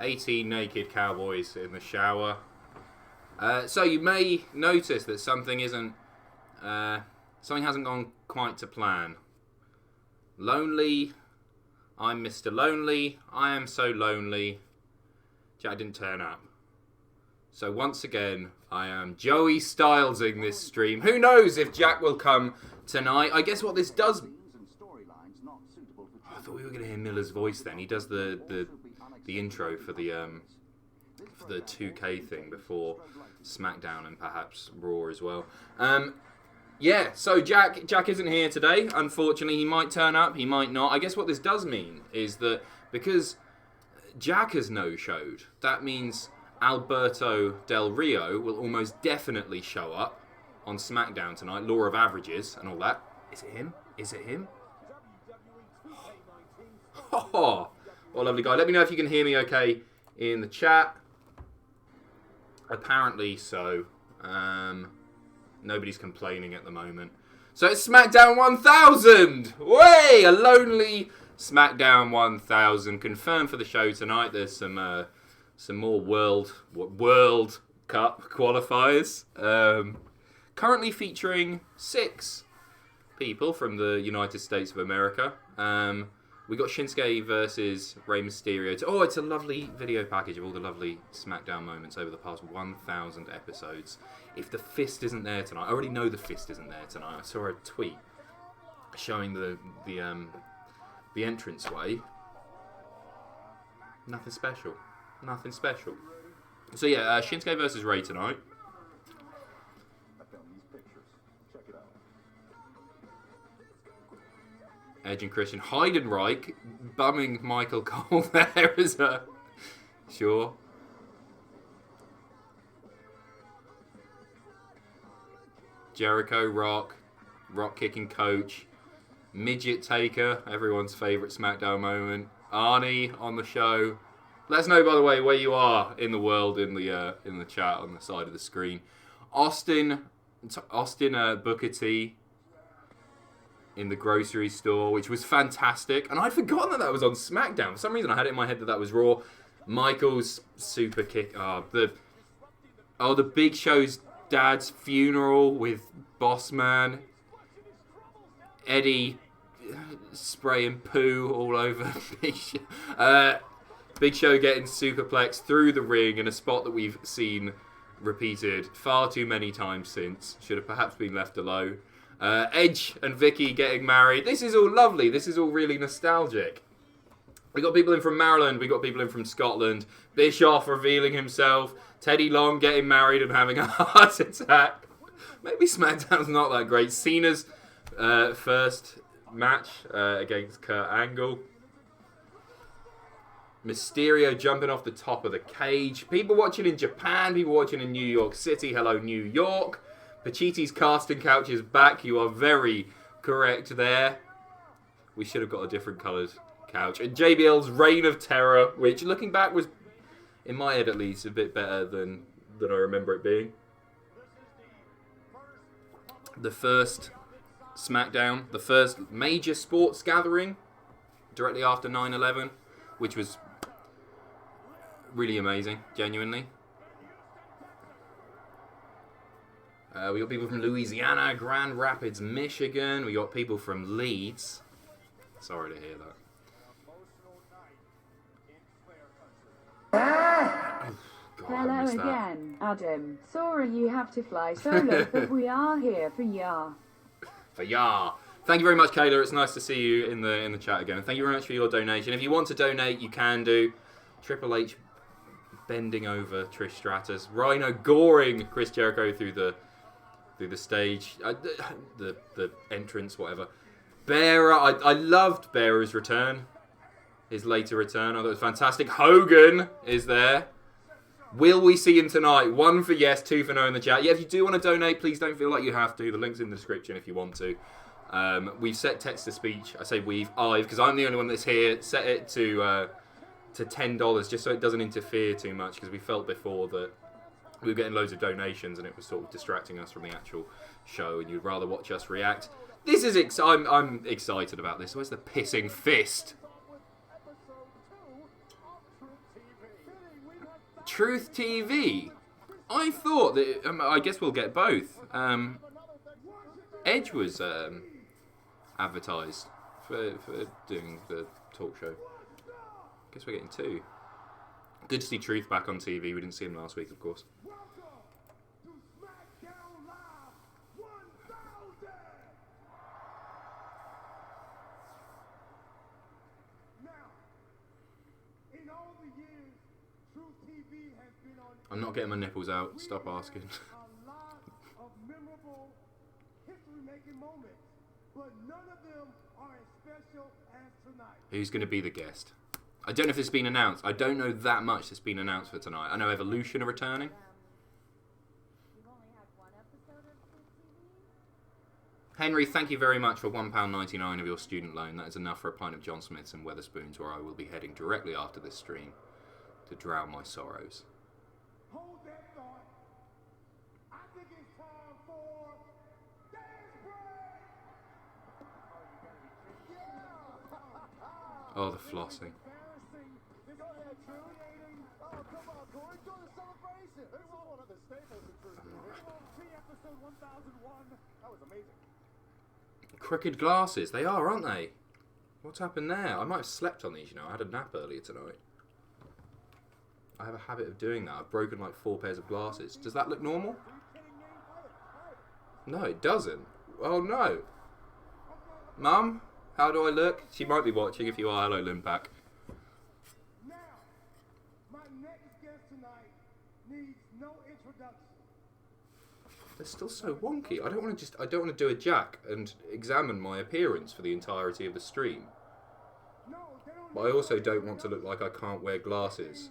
18 naked cowboys in the shower. So you may notice that something hasn't gone quite to plan. Lonely. I'm Mr. Lonely. I am so lonely. Jack didn't turn up. So once again, I am Joey Stylesing this stream. Who knows if Jack will come tonight? I guess what this does... I thought we were going to hear Miller's voice then. He does the intro for the 2K thing before SmackDown and perhaps Raw as well. Yeah, so Jack isn't here today. Unfortunately, he might turn up, he might not. I guess what this does mean is that because Jack has no-showed, that means Alberto Del Rio will almost definitely show up on SmackDown tonight. Law of averages and all that. Is it him? Is it him? Oh, what a lovely guy. Let me know if you can hear me okay in the chat. Apparently so. Nobody's complaining at the moment. So it's SmackDown 1000! Way! A lonely SmackDown 1000. Confirmed for the show tonight. There's some more World Cup qualifiers. Currently featuring 6 people from the United States of America. We got Shinsuke versus Rey Mysterio. Oh, it's a lovely video package of all the lovely SmackDown moments over the past 1,000 episodes. If the fist isn't there tonight, I already know the fist isn't there tonight. I saw a tweet showing the entranceway. Nothing special. Nothing special. So yeah, Shinsuke versus Rey tonight. Edge and Christian. Heidenreich bumming Michael Cole there as a... Sure. Jericho, Rock kicking Coach. Midget Taker, everyone's favourite SmackDown moment. Arnie on the show. Let us know, by the way, where you are in the world in the chat on the side of the screen. Austin Booker T in the grocery store, which was fantastic. And I'd forgotten that was on SmackDown. For some reason, I had it in my head that was Raw. Michael's super kick. The Big Show's dad's funeral with Bossman. Eddie spraying poo all over Big Show. Big Show getting superplexed through the ring in a spot that we've seen repeated far too many times since. Should have perhaps been left alone. Edge and Vicky getting married. This is all lovely. This is all really nostalgic. We got people in from Maryland. We got people in from Scotland. Bischoff revealing himself. Teddy Long getting married and having a heart attack. Maybe SmackDown's not that great. Cena's first match against Kurt Angle. Mysterio jumping off the top of the cage. People watching in Japan. People watching in New York City. Hello, New York. Pacitti's casting couch is back. You are very correct there. We should have got a different coloured couch. And JBL's Reign of Terror, which looking back was, in my head at least, a bit better than I remember it being. The first SmackDown, the first major sports gathering directly after 9/11, which was really amazing, genuinely. We got people from Louisiana, Grand Rapids, Michigan. We got people from Leeds. Sorry to hear that. God, hello again, Adam. Sorry you have to fly solo, but we are here for ya. For ya. Thank you very much, Kayla. It's nice to see you in the chat again. Thank you very much for your donation. If you want to donate, you can do. Triple H bending over Trish Stratus. Rhino goring Chris Jericho through the stage, the entrance, whatever. Bearer, I loved Bearer's return, his later return. I thought it was fantastic. Hogan is there. Will we see him tonight? 1 for yes, 2 for no in the chat. Yeah, if you do want to donate, please don't feel like you have to. The link's in the description if you want to. We've set text-to-speech. I say I've, because I'm the only one that's here. Set it to $10, just so it doesn't interfere too much, because we felt before that we were getting loads of donations and it was sort of distracting us from the actual show, and you'd rather watch us react. This is I'm excited about this. Where's the pissing fist? Truth TV. I thought that... I guess we'll get both. Edge was advertised for doing the talk show. Guess we're getting two. Good to see Truth back on TV. We didn't see him last week, of course. I'm not getting my nipples out. Stop asking. A lot of memorable history-making moments, but none of them are as special as tonight. Who's going to be the guest? I don't know if this has been announced. I don't know that much that's been announced for tonight. I know Evolution are returning. We've only had one episode of TV. Henry, thank you very much for £1.99 of your student loan. That is enough for a pint of John Smith's and Wetherspoons, where I will be heading directly after this stream to drown my sorrows. Hold that thought. I think it's time for dance break. Oh, the flossing. Go ahead, True. Oh, come on, Corey. Join the celebration. This is one of the staples of True. Episode 1001. That was amazing. Crooked glasses. They are, aren't they? What's happened there? I might have slept on these, you know. I had a nap earlier tonight. I have a habit of doing that. I've broken like 4 pairs of glasses. Does that look normal? No, it doesn't. Oh no. Mum, how do I look? She might be watching. If you are, hello, Limpak. Now, my next guest tonight needs no introduction. They're still so wonky. I don't want to do a jack and examine my appearance for the entirety of the stream. But I also don't want to look like I can't wear glasses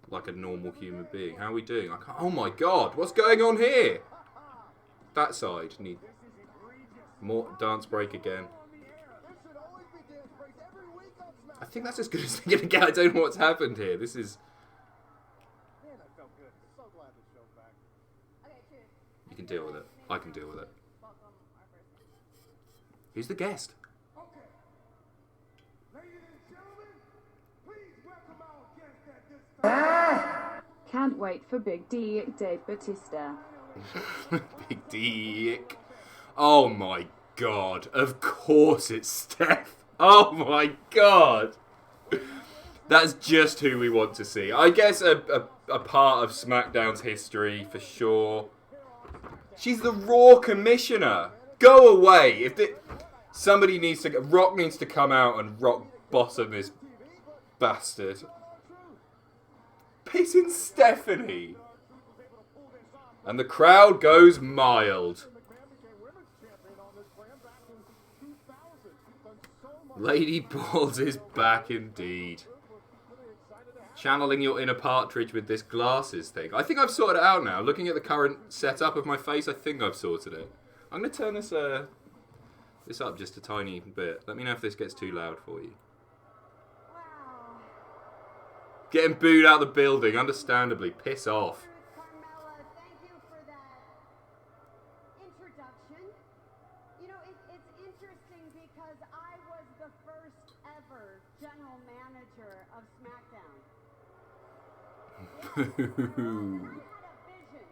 like a normal human being. How are we doing? I can't. Oh my god, what's going on here? That side need more dance break again. I think that's as good as they're gonna get. I don't know what's happened here. This is. Man, I felt good. So glad the show's back. Okay, cheers. You can deal with it. I can deal with it. Welcome our first guest. Who's the guest? Okay. Ladies and gentlemen, please welcome our guest at this time. Can't wait for Big D, Dave Batista. Big dick. Oh my god. Of course it's Steph. Oh my god. That's just who we want to see. I guess a part of SmackDown's history for sure. She's the Raw commissioner. Go away. Somebody needs to... Rock needs to come out and rock bottom this bastard. Pissing Stephanie. And the crowd goes mild. Lady Balls is back indeed. Channeling your inner Partridge with this glasses thing. I think I've sorted it out now. Looking at the current setup of my face, I think I've sorted it. I'm going to turn this up just a tiny bit. Let me know if this gets too loud for you. Wow. Getting booed out of the building, understandably. Piss off. Carmella, thank you for that introduction. You know, it's interesting because I was the first ever general manager of SmackDown. Yeah, I had a vision.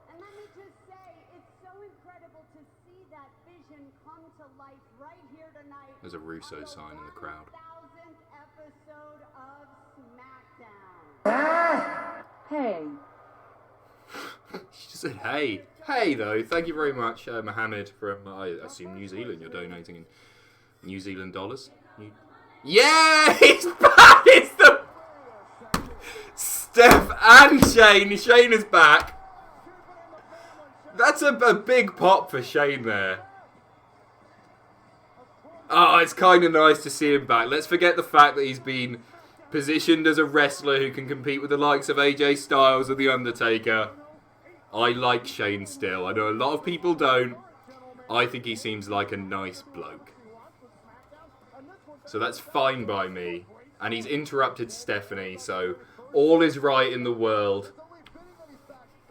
And let me just say, it's so incredible to see that vision come to life right here tonight. There's a Russo sign in the crowd. 1000th episode of SmackDown. Hey. She just said, hey. Hey, though. Thank you very much, Mohammed, from, I assume, New Zealand. You're donating in New Zealand dollars. Yeah! He's back! It's the... Steph and Shane. Shane is back. That's a big pop for Shane there. Oh, it's kind of nice to see him back. Let's forget the fact that he's been positioned as a wrestler who can compete with the likes of AJ Styles or The Undertaker. I like Shane still. I know a lot of people don't. I think he seems like a nice bloke. So that's fine by me. And he's interrupted Stephanie, so all is right in the world.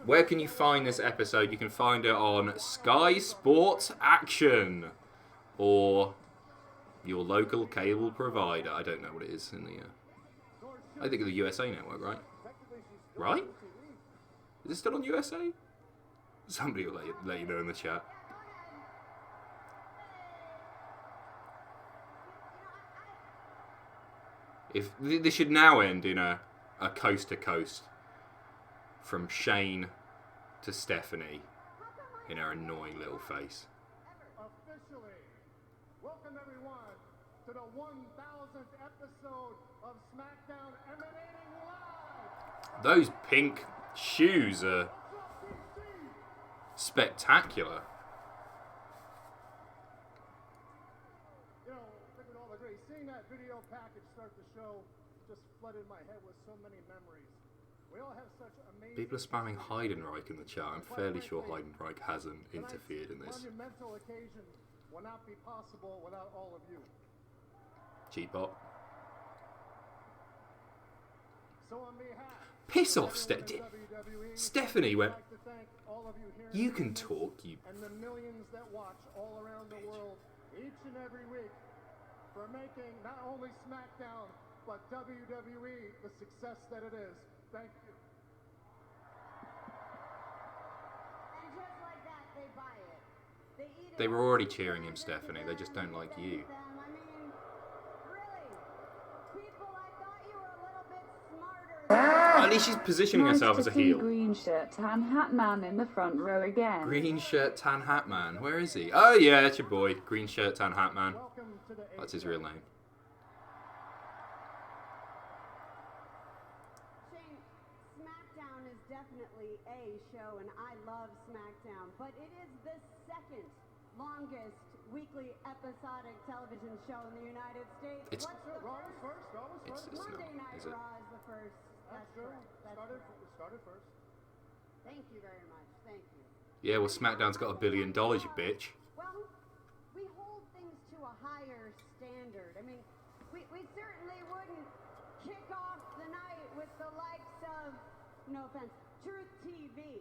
Where can you find this episode? You can find it on Sky Sports Action. Or your local cable provider. I don't know what it is in the... I think of the USA Network, right? Right? Is it still on USA? Somebody will let you know in the chat. If this should now end in a coast to coast from Shane to Stephanie in her annoying little face. Officially, welcome everyone to the 1000th episode of SmackDown emanating live. Those pink shoes are spectacular. You know, I think we'd all agree, seeing that video package start the show just flooded my head with so many memories. We all have such amazing... People are spamming Heidenreich in the chat. I'm fairly sure Heidenreich hasn't interfered in this. Monumental occasion will not be possible without all of you. G-Bot. So on behalf... Piss off, Stephanie went, I'd like to thank all of you here you in can attendance talk, you... and the millions that watch all around the world each and every week for making not only SmackDown but WWE the success that it is. Thank you. And just like that, they buy it. They eat it. They were already cheering him, Stephanie. They just don't like you. I mean, really? People, I thought you were a little bit smarter. At least she's positioning Nice herself to as a see heel. green shirt, tan hat man in the front row again. Green shirt, tan hat man. Where is he? Oh yeah, that's your boy. Green shirt, tan hat man. Welcome to the That's his real name. Shane, SmackDown is definitely a show, and I love SmackDown, but it is the second longest weekly episodic television show in the United States. It's- What's the Raw was first? first. Raw was It's- first. it's Monday not, Night is it? Raw is the first. That's true. correct. That's Started, correct. started first. Thank you very much. Thank you. Yeah, well, SmackDown's got $1 billion, you bitch. Well, we hold things to a higher standard. I mean, we certainly wouldn't kick off the night with the likes of, no offense, Truth TV.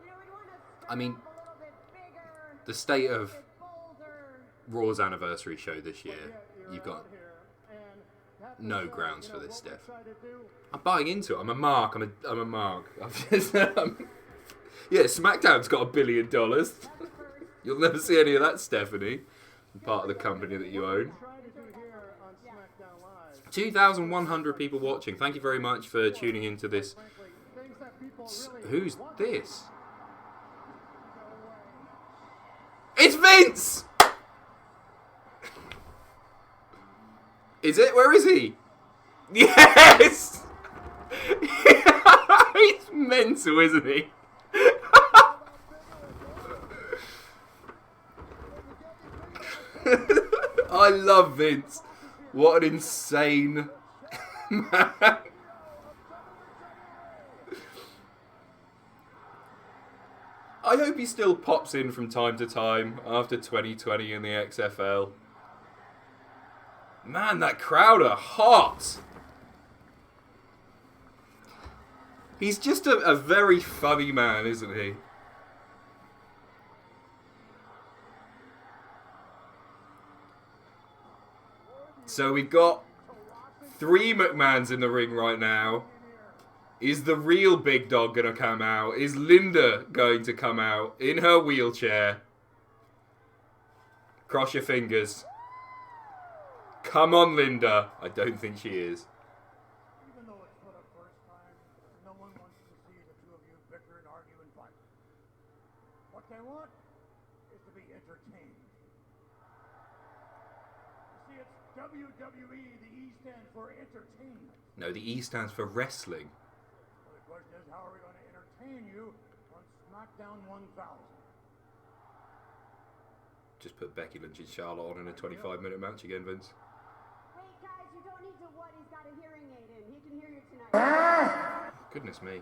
You know, we'd want to start I mean, off a little bit bigger, The state a of bit bolder. Raw's anniversary show this year, You're you've got out here, and have to no say, grounds you for know, this, what we Steph. try to do I'm buying into it. I'm a mark. I'm a mark. I'm just, yeah, SmackDown's got $1 billion. You'll never see any of that, Stephanie. Part of the company that you own. try to do here on SmackDown Live. 2,100 people watching. Thank you very much for tuning into this. Frankly, things that people really Who's want this? to go away. It's Vince! Is it? Where is he? Yes! He's mental, isn't he? I love Vince. What an insane man. I hope he still pops in from time to time after 2020 in the XFL. Man, that crowd are hot. He's just a very funny man, isn't he? So we've got 3 McMahons in the ring right now. Is the real big dog going to come out? Is Linda going to come out in her wheelchair? Cross your fingers. Come on, Linda. I don't think she is. Even though it's for the first time, no one wants to see the two of you bicker and argue and fight. What they want is to be entertained. You see, it's WWE. The E stands for entertainment. No, the E stands for wrestling. So the question is, how are we going to entertain you on SmackDown 1000? Just put Becky Lynch and Charlotte on in a 25-minute match again, Vince. Hey guys, you don't need to what? He's got a hearing aid in. He can hear you tonight. Goodness me.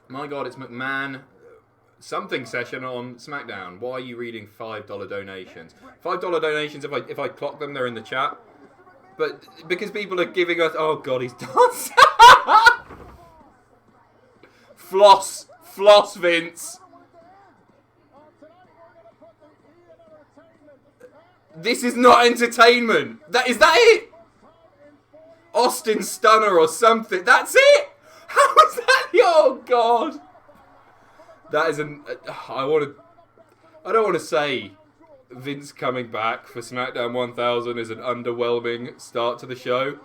My God, it's McMahon something session on SmackDown. Why are you reading $5 donations? $5 donations, if I clock them, they're in the chat. But because people are giving us... Oh, God, he's dancing. Floss. Floss, Vince. This is not entertainment. Is that it? Austin Stunner or something. That's it. How is that? Oh God. That is an. I don't want to say Vince coming back for SmackDown 1000 is an underwhelming start to the show,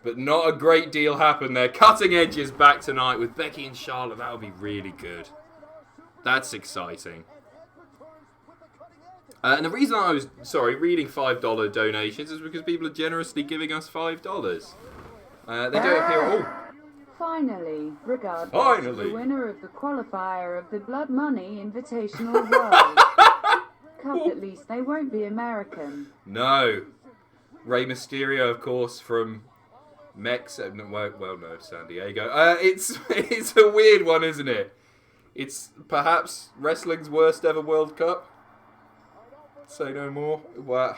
but not a great deal happened there. Cutting Edge is back tonight with Becky and Charlotte. That'll be really good. That's exciting. And the reason I was, reading $5 donations is because people are generously giving us $5. They do it here. Oh. Finally, regardless Finally. of the winner of the qualifier of the Blood Money Invitational World Cup, at least they won't be American. No. Rey Mysterio, of course, from Mexico. Well, no, San Diego. It's a weird one, isn't it? It's perhaps wrestling's worst ever World Cup. Say no more. Wow.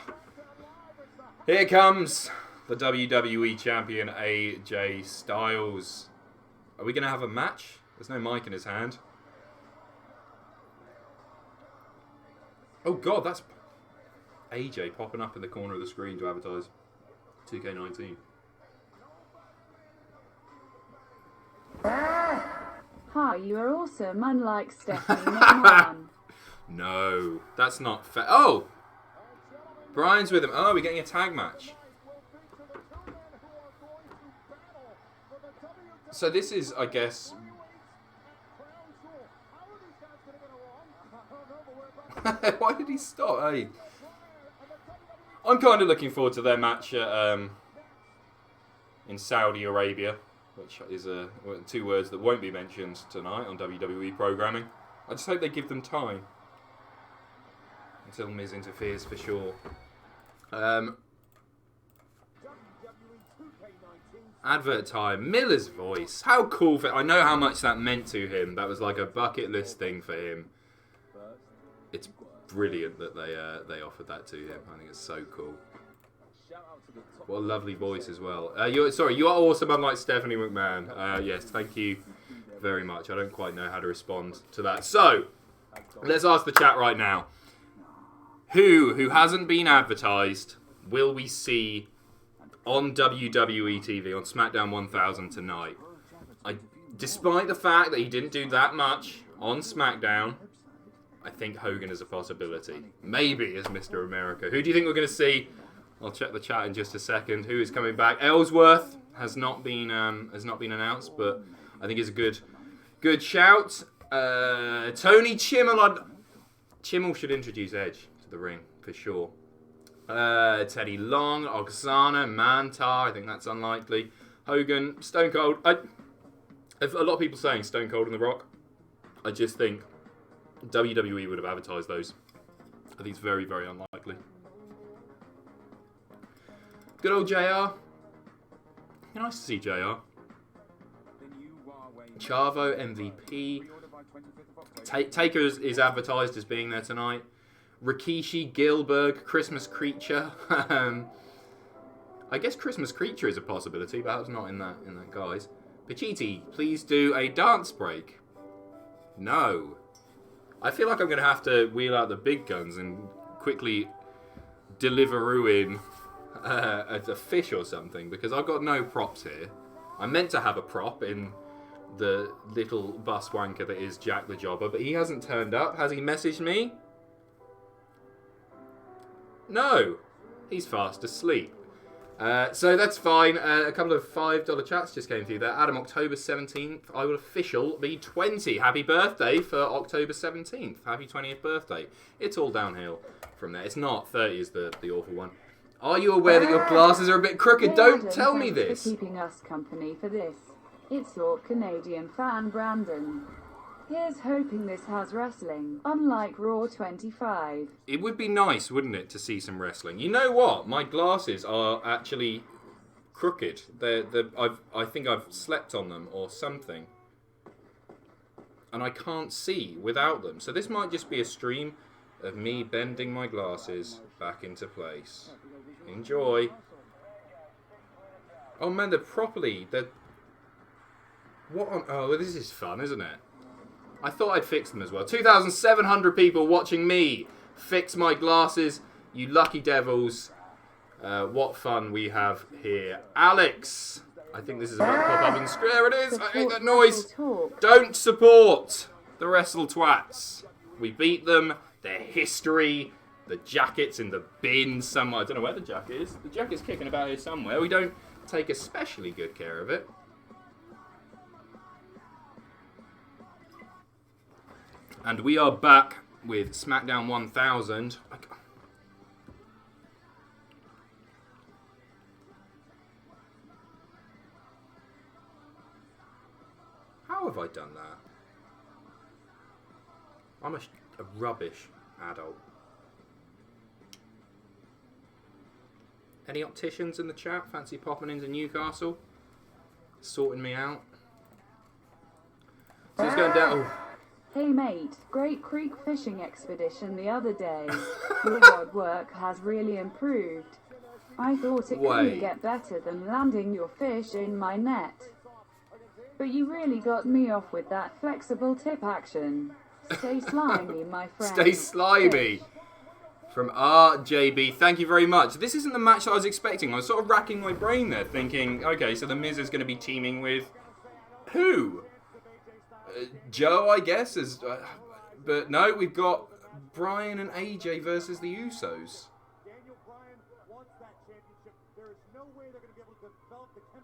Here comes the WWE Champion AJ Styles. Are we going to have a match? There's no mic in his hand. Oh God, that's AJ popping up in the corner of the screen to advertise 2K19. Hi, you are awesome, unlike Stephanie McMahon. No, that's not fair. Oh! Brian's with him. Oh, we're getting a tag match. So this is, I guess... Why did he stop? Hey. I'm kind of looking forward to their match in Saudi Arabia, which is two words that won't be mentioned tonight on WWE programming. I just hope they give them time until Miz interferes for sure. Advert time. Miller's voice. How cool I know how much that meant to him. That was like a bucket list thing for him. It's brilliant that they offered that to him. I think it's so cool. What a lovely voice as well. You are awesome, unlike Stephanie McMahon. Yes, thank you very much. I don't quite know how to respond to that. So, let's ask the chat right now. Who hasn't been advertised will we see on WWE TV, on SmackDown 1000 tonight? Despite the fact that he didn't do that much on SmackDown, I think Hogan is a possibility. Maybe as Mr. America. Who do you think we're going to see? I'll check the chat in just a second. Who is coming back? Ellsworth has not been announced, but I think it's a good shout. Tony Chimmel. Chimmel should introduce Edge to the ring for sure. Teddy Long, Oksana, Mantar. I think that's unlikely. Hogan, Stone Cold. A lot of people saying Stone Cold and The Rock. I just think WWE would have advertised those. I think it's very, very unlikely. Good old JR. Nice to see JR. Chavo, MVP. Taker is advertised as being there tonight. Rikishi, Gilbert, Christmas Creature. I guess Christmas Creature is a possibility, perhaps not in that guise. Pacitti, please do a dance break. No. I feel like I'm going to have to wheel out the big guns and quickly Deliveroo in a fish or something, because I've got no props here. I meant to have a prop in the little bus wanker that is Jack the Jobber, but he hasn't turned up. Has he messaged me? No. He's fast asleep. So that's fine. A couple of $5 chats just came through there. Adam, October 17th, I will official be 20. Happy birthday for October 17th. Happy 20th birthday. It's all downhill from there. It's not. 30 is the awful one. Are you aware that your glasses are a bit crooked? Don't tell me this. For keeping us company for this. It's your Canadian fan, Brandon. Here's hoping this has wrestling, unlike Raw 25. It would be nice, wouldn't it, to see some wrestling? You know what? My glasses are actually crooked. I think I've slept on them or something. And I can't see without them. So this might just be a stream of me bending my glasses back into place. Enjoy. Oh man, oh, this is fun, isn't it? I thought I'd fix them as well. 2,700 people watching me fix my glasses. You lucky devils. What fun we have here. Alex! I think this is about to pop up on the screen. There it is! I hate that noise! Don't support the Wrestle Twats. We beat them. Their history. The jacket's in the bin somewhere. I don't know where the jacket is. The jacket's kicking about here somewhere. We don't take especially good care of it. And we are back with SmackDown 1000. How have I done that? I'm a rubbish adult. Any opticians in the chat? Fancy popping into Newcastle? Sorting me out? So it's going down... Oh. Hey mate, great creek fishing expedition the other day. Your rod work has really improved. I thought it couldn't get better than landing your fish in my net. But you really got me off with that flexible tip action. Stay slimy, my friend. Stay slimy. From RJB, thank you very much. This isn't the match that I was expecting. I was sort of racking my brain there, thinking, okay, so The Miz is going to be teaming with who? Joe, I guess. But no, we've got Bryan and AJ versus the Usos.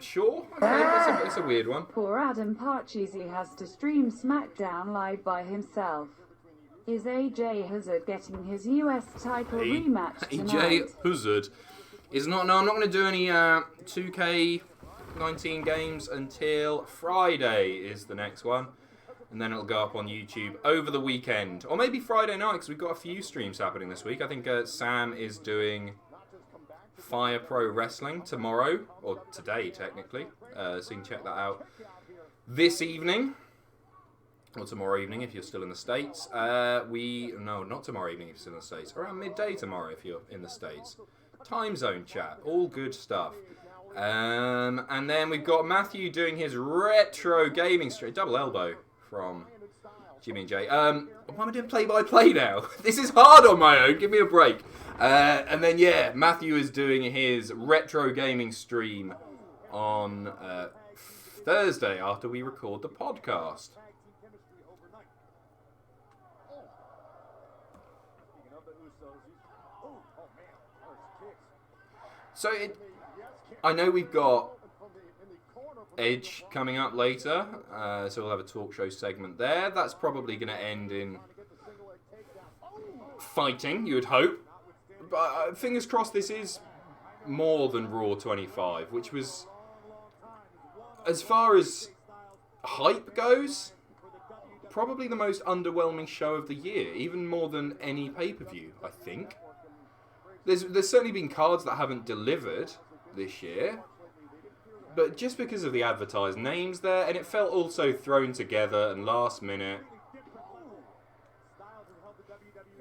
Sure, okay, that's a weird one. Poor Adam Parcheesi has to stream SmackDown live by himself. Is AJ Hazard getting his US title rematch tonight? AJ Hazard is not. No, I'm not going to do any 2K19 games until Friday is the next one. And then it'll go up on YouTube over the weekend. Or maybe Friday night, because we've got a few streams happening this week. I think Sam is doing Fire Pro Wrestling tomorrow. Or today, technically. So you can check that out this evening. Or tomorrow evening if you're still in the States. No, not tomorrow evening if you're still in the States. Around midday tomorrow if you're in the States. Time zone chat. All good stuff. And then we've got Matthew doing his retro gaming stream. Double elbow from Jimmy and Jay. Why am I doing play-by-play now? This is hard on my own. Give me a break. And then, yeah, Matthew is doing his retro gaming stream on Thursday after we record the podcast. So I know we've got Edge coming up later, so we'll have a talk show segment there. That's probably going to end in fighting, you would hope. But fingers crossed this is more than Raw 25, which was, as far as hype goes, probably the most underwhelming show of the year, even more than any pay-per-view, I think. There's certainly been cards that haven't delivered this year, but just because of the advertised names there, and it felt also thrown together and last minute.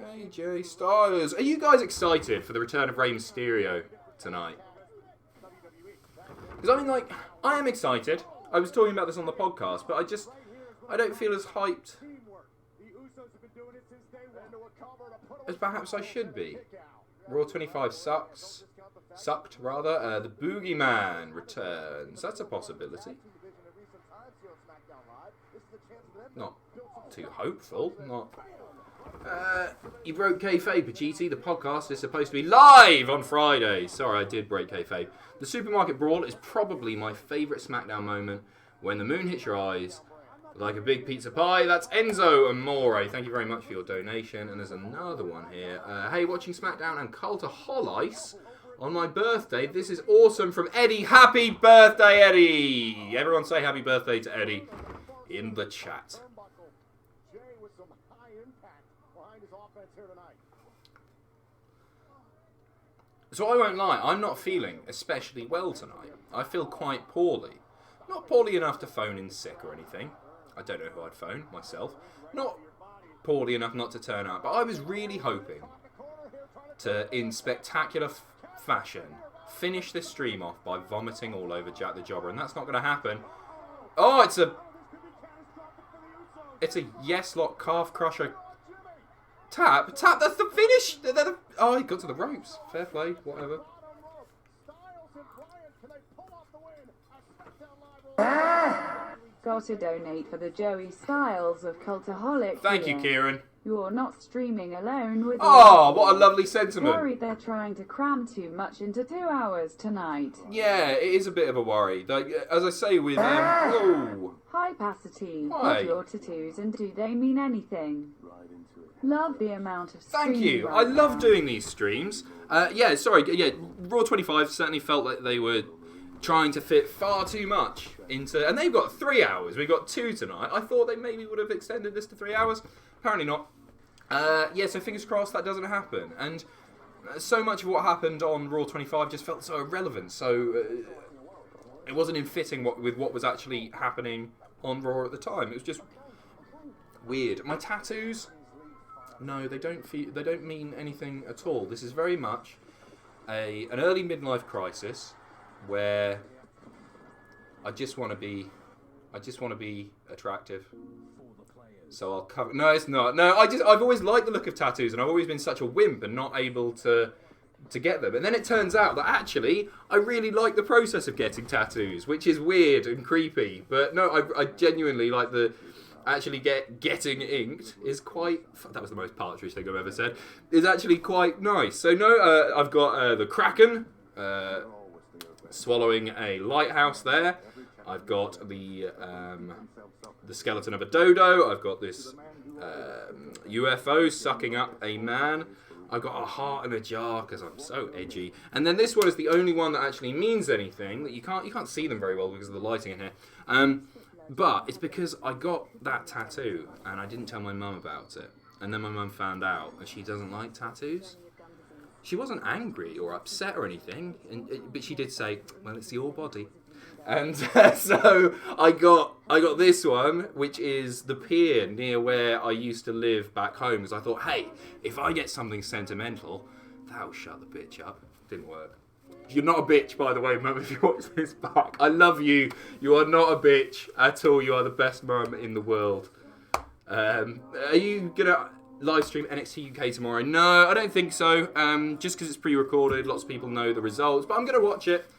AJ Styles, are you guys excited for the return of Rey Mysterio tonight? Because I mean, I am excited. I was talking about this on the podcast, but I don't feel as hyped as perhaps I should be. Raw 25 sucked. The Boogeyman returns. That's a possibility. Not too hopeful. You broke kayfabe, Pacitti. The podcast is supposed to be live on Friday. Sorry, I did break kayfabe. The Supermarket Brawl is probably my favourite SmackDown moment. When the moon hits your eyes like a big pizza pie. That's Enzo Amore. Thank you very much for your donation. And there's another one here. Hey, watching SmackDown and Cultaholic on my birthday. This is awesome from Eddie. Happy birthday, Eddie! Everyone say happy birthday to Eddie in the chat. So I won't lie, I'm not feeling especially well tonight. I feel quite poorly. Not poorly enough to phone in sick or anything. I don't know who I'd phone, myself. Not poorly enough not to turn up. But I was really hoping to, in spectacular fashion, finish this stream off by vomiting all over Jack the Jobber. And that's not going to happen. Oh, it's a yes lock calf crusher tap, that's the finish. Oh, he got to the ropes. Fair play, whatever. Got to donate for the Joey Styles of Cultaholic. Thank you, Kieran. You're not streaming alone with. Oh, what a lovely sentiment. Worried they're trying to cram too much into 2 hours tonight. Yeah, it is a bit of a worry. Like, as I say with whoa. Hi, Pacitti. Hi. What are your tattoos and do they mean anything? Love the amount of Thank stream you. right I love now. doing these streams. Raw 25 certainly felt like they were trying to fit far too much into, and they've got 3 hours. We've got 2 tonight. I thought they maybe would have extended this to 3 hours. Apparently not. So fingers crossed that doesn't happen. And so much of what happened on Raw 25 just felt so irrelevant. So it wasn't in fitting with what was actually happening on Raw at the time. It was just weird. My tattoos, no, they don't mean anything at all. This is very much an early midlife crisis where I just want to be attractive. So I'll cover. No, it's not. No, I've always liked the look of tattoos, and I've always been such a wimp and not able to get them. And then it turns out that actually I really like the process of getting tattoos, which is weird and creepy. But no, I genuinely like the actually getting inked is quite. That was the most partridge thing I've ever said. Is actually quite nice. So no, I've got the Kraken swallowing a lighthouse there. I've got the skeleton of a dodo. I've got this UFO sucking up a man. I've got a heart in a jar because I'm so edgy. And then this one is the only one that actually means anything. That you can't see them very well because of the lighting in here. But it's because I got that tattoo and I didn't tell my mum about it. And then my mum found out and she doesn't like tattoos. She wasn't angry or upset or anything, but she did say, "Well, it's your body." And so I got this one, which is the pier near where I used to live back home. Because I thought, hey, if I get something sentimental, that'll shut the bitch up. Didn't work. You're not a bitch, by the way, Mum, if you watch this back. I love you. You are not a bitch at all. You are the best mum in the world. Are you going to live stream NXT UK tomorrow? No, I don't think so. Just because it's pre-recorded, lots of people know the results. But I'm going to watch it.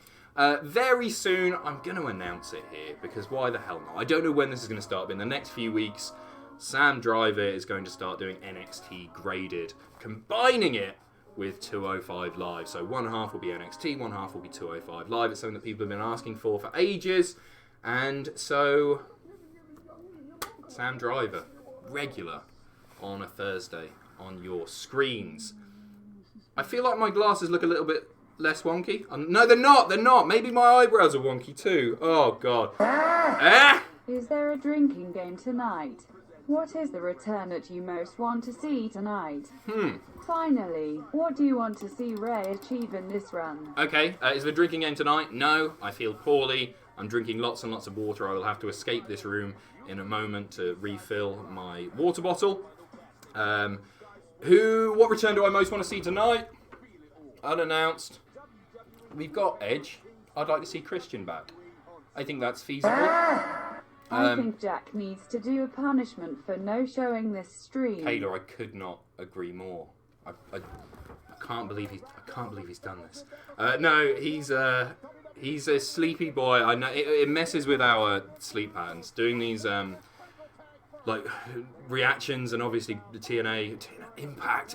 Very soon, I'm going to announce it here, because why the hell not? I don't know when this is going to start, but in the next few weeks, Sam Driver is going to start doing NXT graded, combining it with 205 Live. So one half will be NXT, one half will be 205 Live. It's something that people have been asking for ages, and so Sam Driver, regular on a Thursday on your screens. I feel like my glasses look a little bit less wonky. No, they're not. Maybe my eyebrows are wonky too. Oh, God. Is there a drinking game tonight? What is the return that you most want to see tonight? Finally, what do you want to see Rey achieve in this run? Okay, is there a drinking game tonight? No, I feel poorly. I'm drinking lots and lots of water. I will have to escape this room in a moment to refill my water bottle. What return do I most want to see tonight? Unannounced. We've got Edge. I'd like to see Christian back. I think that's feasible. I think Jack needs to do a punishment for no showing this stream. Taylor, I could not agree more. I can't believe he's done this. No, he's a sleepy boy. I know it messes with our sleep patterns. Doing these like reactions, and obviously the TNA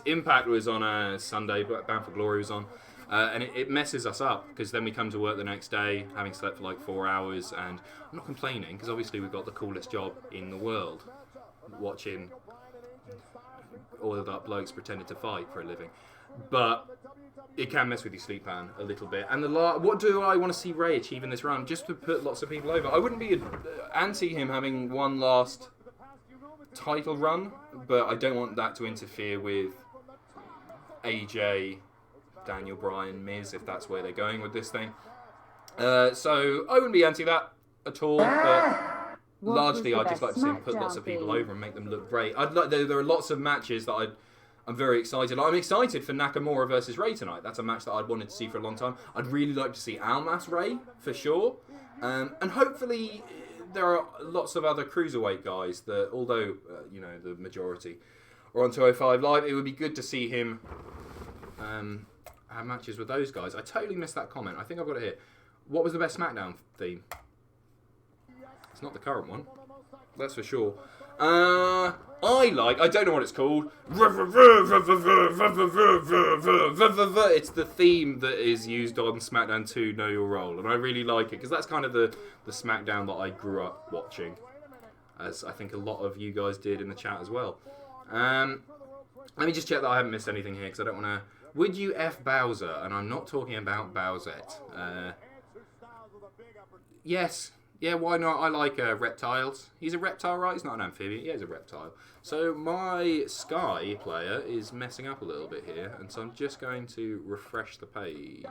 Impact was on a Sunday, but Bound for Glory was on. And it messes us up, because then we come to work the next day having slept for like 4 hours, and I'm not complaining, because obviously we've got the coolest job in the world, watching oiled up blokes pretending to fight for a living. But it can mess with your sleep pattern a little bit. And what do I want to see Rey achieve in this run? Just to put lots of people over. I wouldn't be anti him having one last title run, but I don't want that to interfere with AJ, Daniel Bryan, Miz, if that's where they're going with this thing. So I wouldn't be anti that at all, but largely I'd just like to see him put lots of people over and make them look great. There are lots of matches that I'm very excited. I'm excited for Nakamura versus Rey tonight. That's a match that I'd wanted to see for a long time. I'd really like to see Almas Rey for sure, and hopefully there are lots of other cruiserweight guys that, although the majority are on 205 Live, it would be good to see him have matches with those guys. I totally missed that comment. I think I've got it here. What was the best SmackDown theme? It's not the current one. That's for sure. I don't know what it's called. It's the theme that is used on SmackDown 2 Know Your Role, and I really like it because that's kind of the SmackDown that I grew up watching, as I think a lot of you guys did in the chat as well. Let me just check that I haven't missed anything here because I don't want to... Would you F Bowser? And I'm not talking about Bowsette. Yes. Yeah, why not? I like reptiles. He's a reptile, right? He's not an amphibian. Yeah, he's a reptile. So my Sky player is messing up a little bit here, and so I'm just going to refresh the page.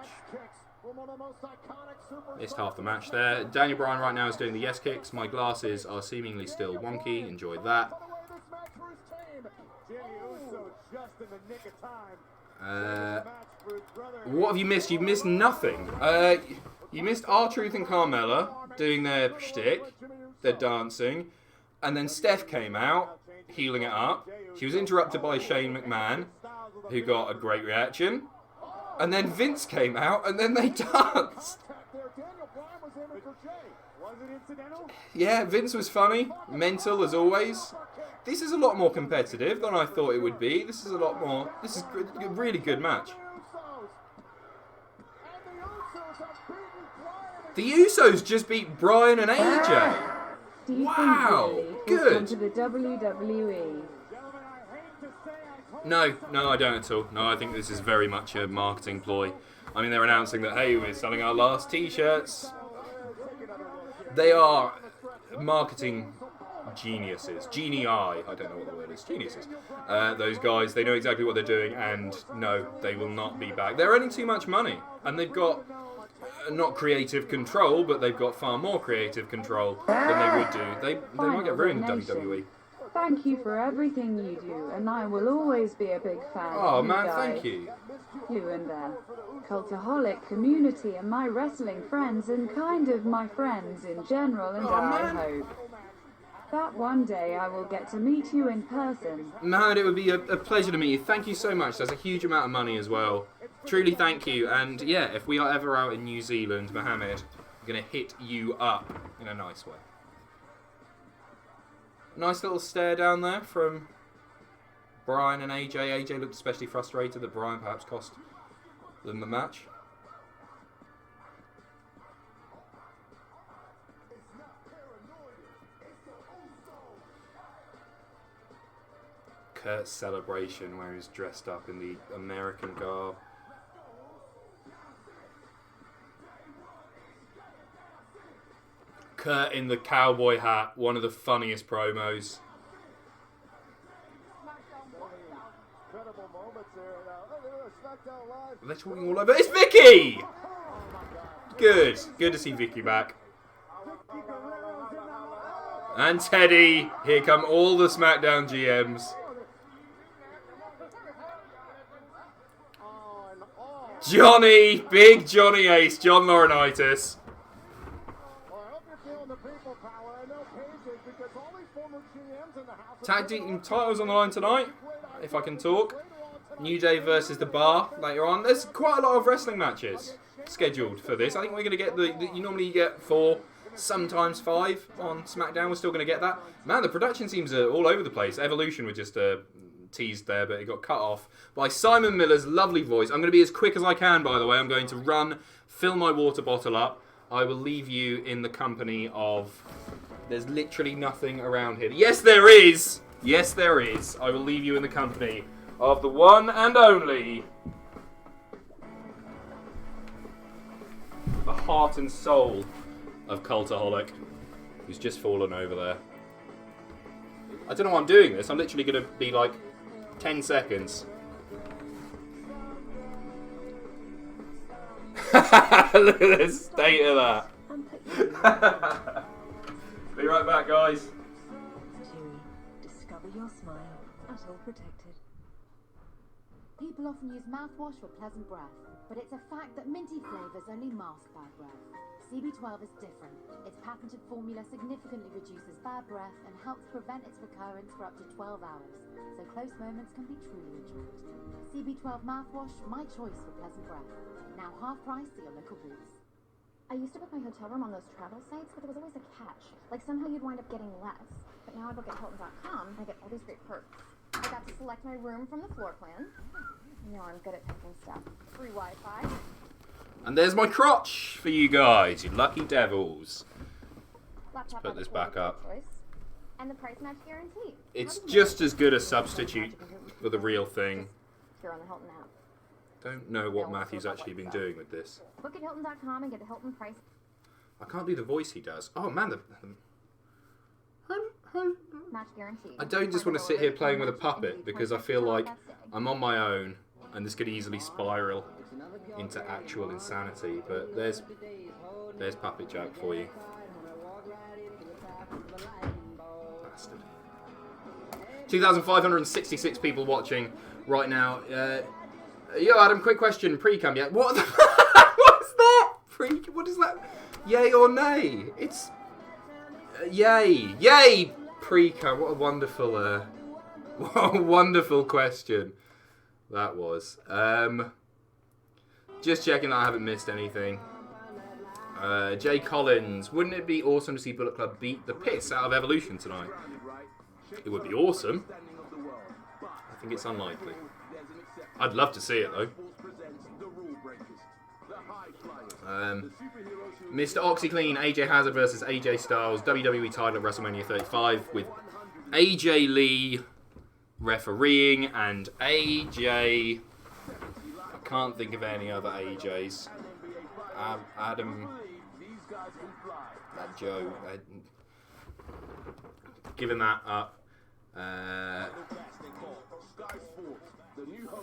Missed half the match there. Daniel Bryan right now is doing the yes kicks. My glasses are seemingly still wonky. Enjoyed that. What have you missed? You've missed nothing. You missed R-Truth and Carmella doing their shtick, their dancing, and then Steph came out, healing it up. She was interrupted by Shane McMahon, who got a great reaction. And then Vince came out, and then they danced. Yeah, Vince was funny, mental as always. This is a lot more competitive than I thought it would be. This is a really good match. The Usos just beat Bryan and AJ. Wow, good. To the WWE. No, I don't at all. No, I think this is very much a marketing ploy. I mean, they're announcing that, hey, we're selling our last T-shirts. They are marketing geniuses. Genii. I don't know what the word is. Geniuses. Those guys, they know exactly what they're doing, and no, they will not be back. They're earning too much money, and they've got not creative control, but they've got far more creative control than they would do. They might get ruined in WWE. Thank you for everything you do, and I will always be a big fan. Oh man, thank you. You and the Cultaholic community and my wrestling friends and kind of my friends in general, and I hope that one day I will get to meet you in person. Man, it would be a pleasure to meet you. Thank you so much. There's a huge amount of money as well. Truly thank you. And yeah, if we are ever out in New Zealand, Mohammed, I'm going to hit you up in a nice way. Nice little stare down there from Bryan and AJ. AJ looked especially frustrated that Bryan perhaps cost them the match. Kurt's celebration where he's dressed up in the American garb. Kurt in the cowboy hat, one of the funniest promos. They're talking all over. It's Vicky! Good to see Vicky back. And Teddy. Here come all the SmackDown GMs. Johnny, big Johnny Ace, John Laurinaitis. Tag team titles on the line tonight, if I can talk. New Day versus The Bar later on. There's quite a lot of wrestling matches scheduled for this. I think we're going to get you normally get 4, sometimes 5 on SmackDown. We're still going to get that. Man, the production teams are all over the place. Evolution was just teased there, but it got cut off by Simon Miller's lovely voice. I'm going to be as quick as I can, by the way. I'm going to run, fill my water bottle up. I will leave you in the company of... There's literally nothing around here. Yes, there is! Yes, there is. I will leave you in the company of the one and only... the heart and soul of Cultaholic, who's just fallen over there. I don't know why I'm doing this. I'm literally going to be like 10 seconds. Look at the state of that. Be right back, guys. Chewy. Discover your smile at all protected. People often use mouthwash for pleasant breath, but it's a fact that minty flavours only mask bad breath. CB12 is different. Its patented formula significantly reduces bad breath and helps prevent its recurrence for up to 12 hours, so close moments can be truly enjoyed. CB12 mouthwash, my choice for pleasant breath. Now half price at your local booths. I used to book my hotel room on those travel sites, but there was always a catch. Like somehow you'd wind up getting less. But now I book at Hilton.com and I get all these great perks. I got to select my room from the floor plan. You know I'm good at picking stuff. Free Wi-Fi. And there's my crotch for you guys, you lucky devils. Laptop Put this back up. choice. And the price match guarantee. It's just as good a substitute for the real thing. Here on the Hilton app. Don't know what Matthew's actually been doing with this. Book at Hilton.com and get the Hilton price. I can't do the voice he does. Oh man, Match guarantee. I don't just want to sit here playing with a puppet because I feel like I'm on my own and this could easily spiral into actual insanity. But there's Puppet Jack for you. Bastard. 2,566 people watching right now. Yo, Adam, quick question. Pre-cum yet? What? What's that? What is that? Yay or nay? It's yay. Yay. Pre-cum. What a wonderful question that was. Just checking that I haven't missed anything. Jay Collins, wouldn't it be awesome to see Bullet Club beat the piss out of Evolution tonight? It would be awesome. I think it's unlikely. I'd love to see it though. Mr. OxyClean, AJ Hazard versus AJ Styles, WWE title at WrestleMania 35 with AJ Lee refereeing and AJ... I can't think of any other AJs. Adam... Joe... giving that up.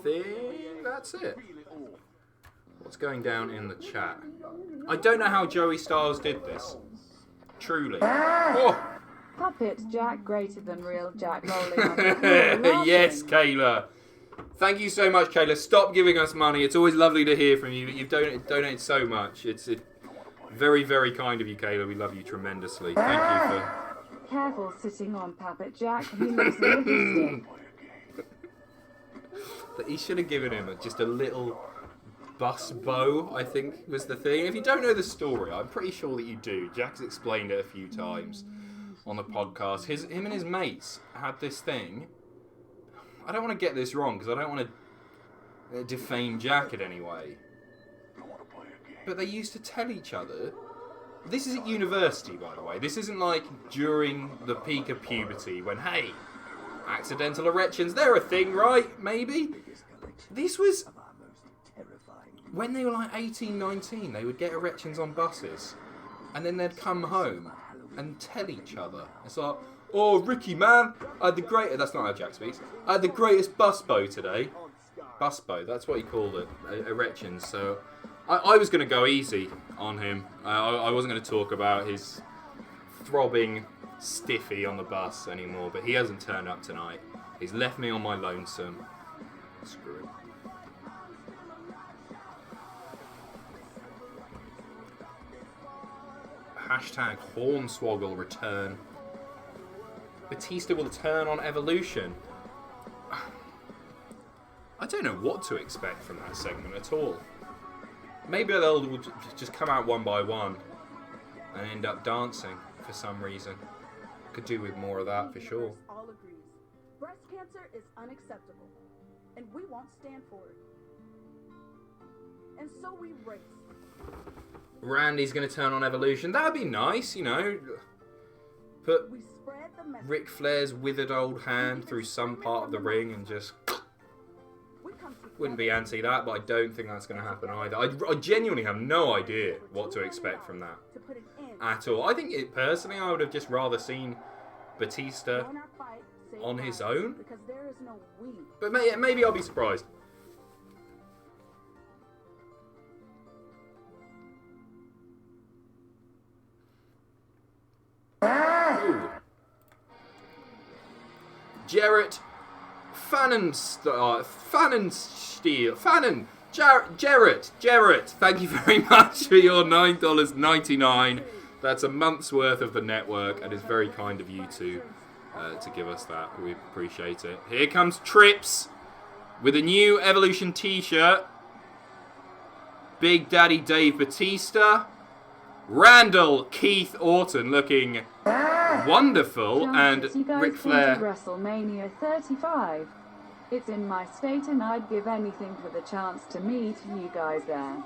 Think that's it. What's going down in the chat? I don't know how Joey Styles did this. Truly. Oh. Puppet Jack greater than real Jack rolling on the floor. Yes, Kayla. Thank you so much, Kayla. Stop giving us money. It's always lovely to hear from you. You've donated so much. It's very, very kind of you, Kayla. We love you tremendously. Thank you for... Careful sitting on Puppet Jack. He looks lipstick. He should have given him just a little bus bow, I think was the thing. If you don't know the story, I'm pretty sure that you do. Jack's explained it a few times on the podcast. Him and his mates had this thing. I don't want to get this wrong because I don't want to defame Jack in any way. But they used to tell each other... This is at university, by the way. This isn't like during the peak of puberty when, hey, accidental erections, they're a thing, right? Maybe? This was... When they were like 18, 19, they would get erections on buses. And then they'd come home and tell each other. It's like, oh, Ricky, man, I had the greatest... That's not how Jack speaks. I had the greatest busbo today. Busbo, that's what he called it. Erections. So I was going to go easy on him. I wasn't going to talk about his throbbing stiffy on the bus anymore, but he hasn't turned up tonight. He's left me on my lonesome. Screw it. Hashtag Hornswoggle return. Batista will turn on Evolution. I don't know what to expect from that segment at all. Maybe they'll just come out one by one and end up dancing for some reason. Could do with more of that for sure. All agrees. Breast cancer is unacceptable, and we won't stand for it. And so we race. Randy's going to turn on Evolution. That'd be nice, you know. Put Ric Flair's withered old hand through some part of the ring and just... Wouldn't be anti that, but I don't think that's going to happen either. I genuinely have no idea what to expect from that at all. I think personally, I would have just rather seen Batista on his own. But maybe I'll be surprised. Ooh. Jarrett Jarrett, thank you very much for your $9.99. That's a month's worth of the network, and it's very kind of you to give us that. We appreciate it. Here comes Trips with a new Evolution t-shirt. Big Daddy Dave Batista. Randall Keith Orton looking wonderful, and You guys Ric Flair. WrestleMania 35. It's in my state and I'd give anything for the chance to meet you guys there.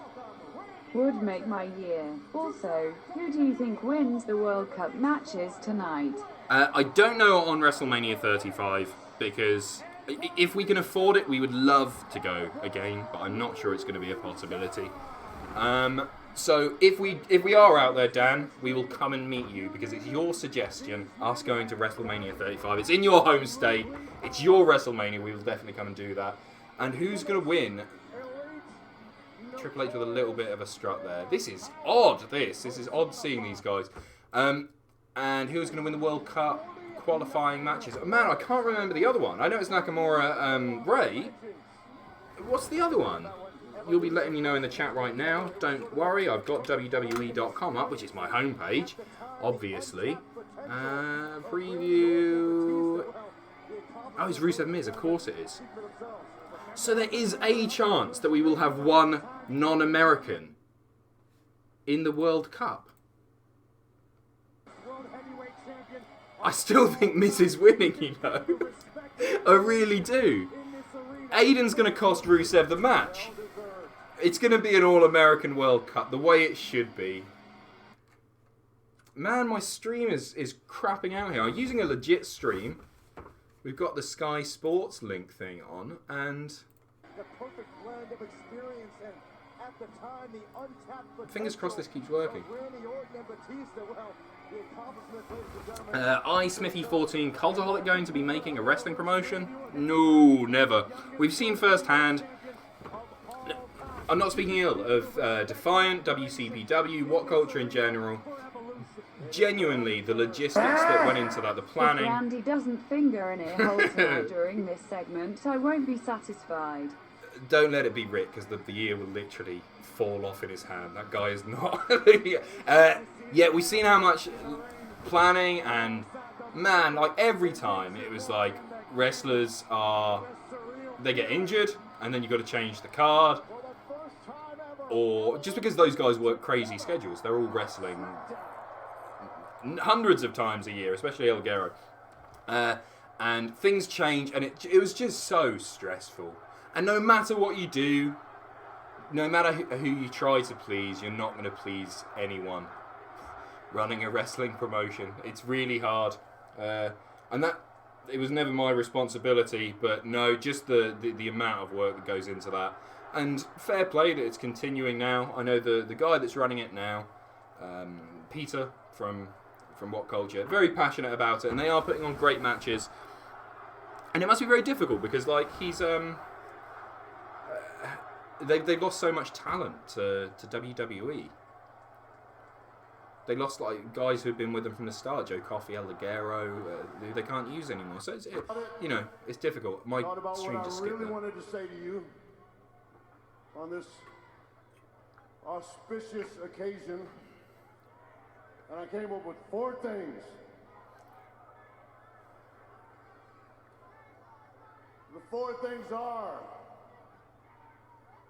Would make my year. Also, who do you think wins the World Cup matches tonight? I don't know on WrestleMania 35 because if we can afford it, we would love to go again, but I'm not sure it's going to be a possibility. So if we are out there, Dan, we will come and meet you because it's your suggestion, us going to WrestleMania 35. It's in your home state. It's your WrestleMania. We will definitely come and do that. And who's going to win? Triple H with a little bit of a strut there. This is odd, this is odd seeing these guys. And who's going to win the World Cup qualifying matches? Man, I can't remember the other one. I know it's Nakamura, Rey. What's the other one? You'll be letting me know in the chat right now. Don't worry, I've got WWE.com up, which is my homepage, obviously. Preview. Oh, it's Rusev Miz, of course it is. So there is a chance that we will have one non-American in the World Cup. I still think Miz is winning, you know. I really do. Aiden's going to cost Rusev the match. It's going to be an all-American World Cup, the way it should be. Man, my stream is crapping out here. I'm using a legit stream. We've got the Sky Sports link thing on, and The perfect blend of experience and, at the time, the untapped fingers crossed this keeps working. Randy Orton and Batista. Well, the accomplishments, ladies and gentlemen. iSmithy14, Cultaholic going to be making a wrestling promotion? No, never. We've seen firsthand. I'm not speaking ill of Defiant, WCPW, What Culture in general. Genuinely, the logistics that went into that, the planning. If Randy doesn't finger an ear hole tonight during this segment, I won't be satisfied. Don't let it be Rick, because the ear will literally fall off in his hand. That guy is not. Yeah, we've seen how much planning and, man, like every time it was like wrestlers they get injured and then you've got to change the card. Or just because those guys work crazy schedules, they're all wrestling hundreds of times a year, especially El Guerrero. And things change, and it was just so stressful. And no matter what you do, no matter who you try to please, you're not going to please anyone running a wrestling promotion. It's really hard. And that it was never my responsibility, but no, just the amount of work that goes into that. And fair play that it's continuing now. I know the guy that's running it now, Peter from What Culture, very passionate about it, and they are putting on great matches. And it must be very difficult because, like, he's they've lost so much talent to WWE. They lost like guys who've been with them from the start, Joe Coffey, El Ligero, who they can't use anymore. So it's difficult. My stream just skipped What I really that. wanted to say to you on this auspicious occasion, and I came up with 4 things. The 4 things are: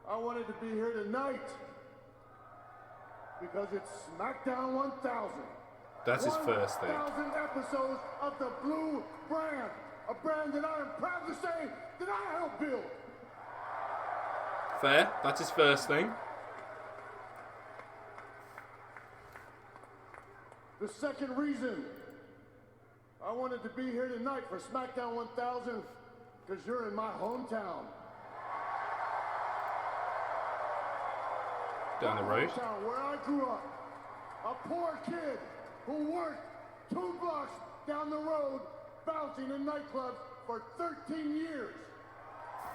I wanted to be here tonight because it's SmackDown 1000. That's his first thing. 1,000 episodes of the Blue brand, a brand that I am proud to say that I helped build. Fair. That's his first thing. The second reason I wanted to be here tonight for SmackDown 1000 because you're in my hometown. Down the road. Hometown where I grew up. A poor kid who worked 2 blocks down the road bouncing in nightclubs for 13 years.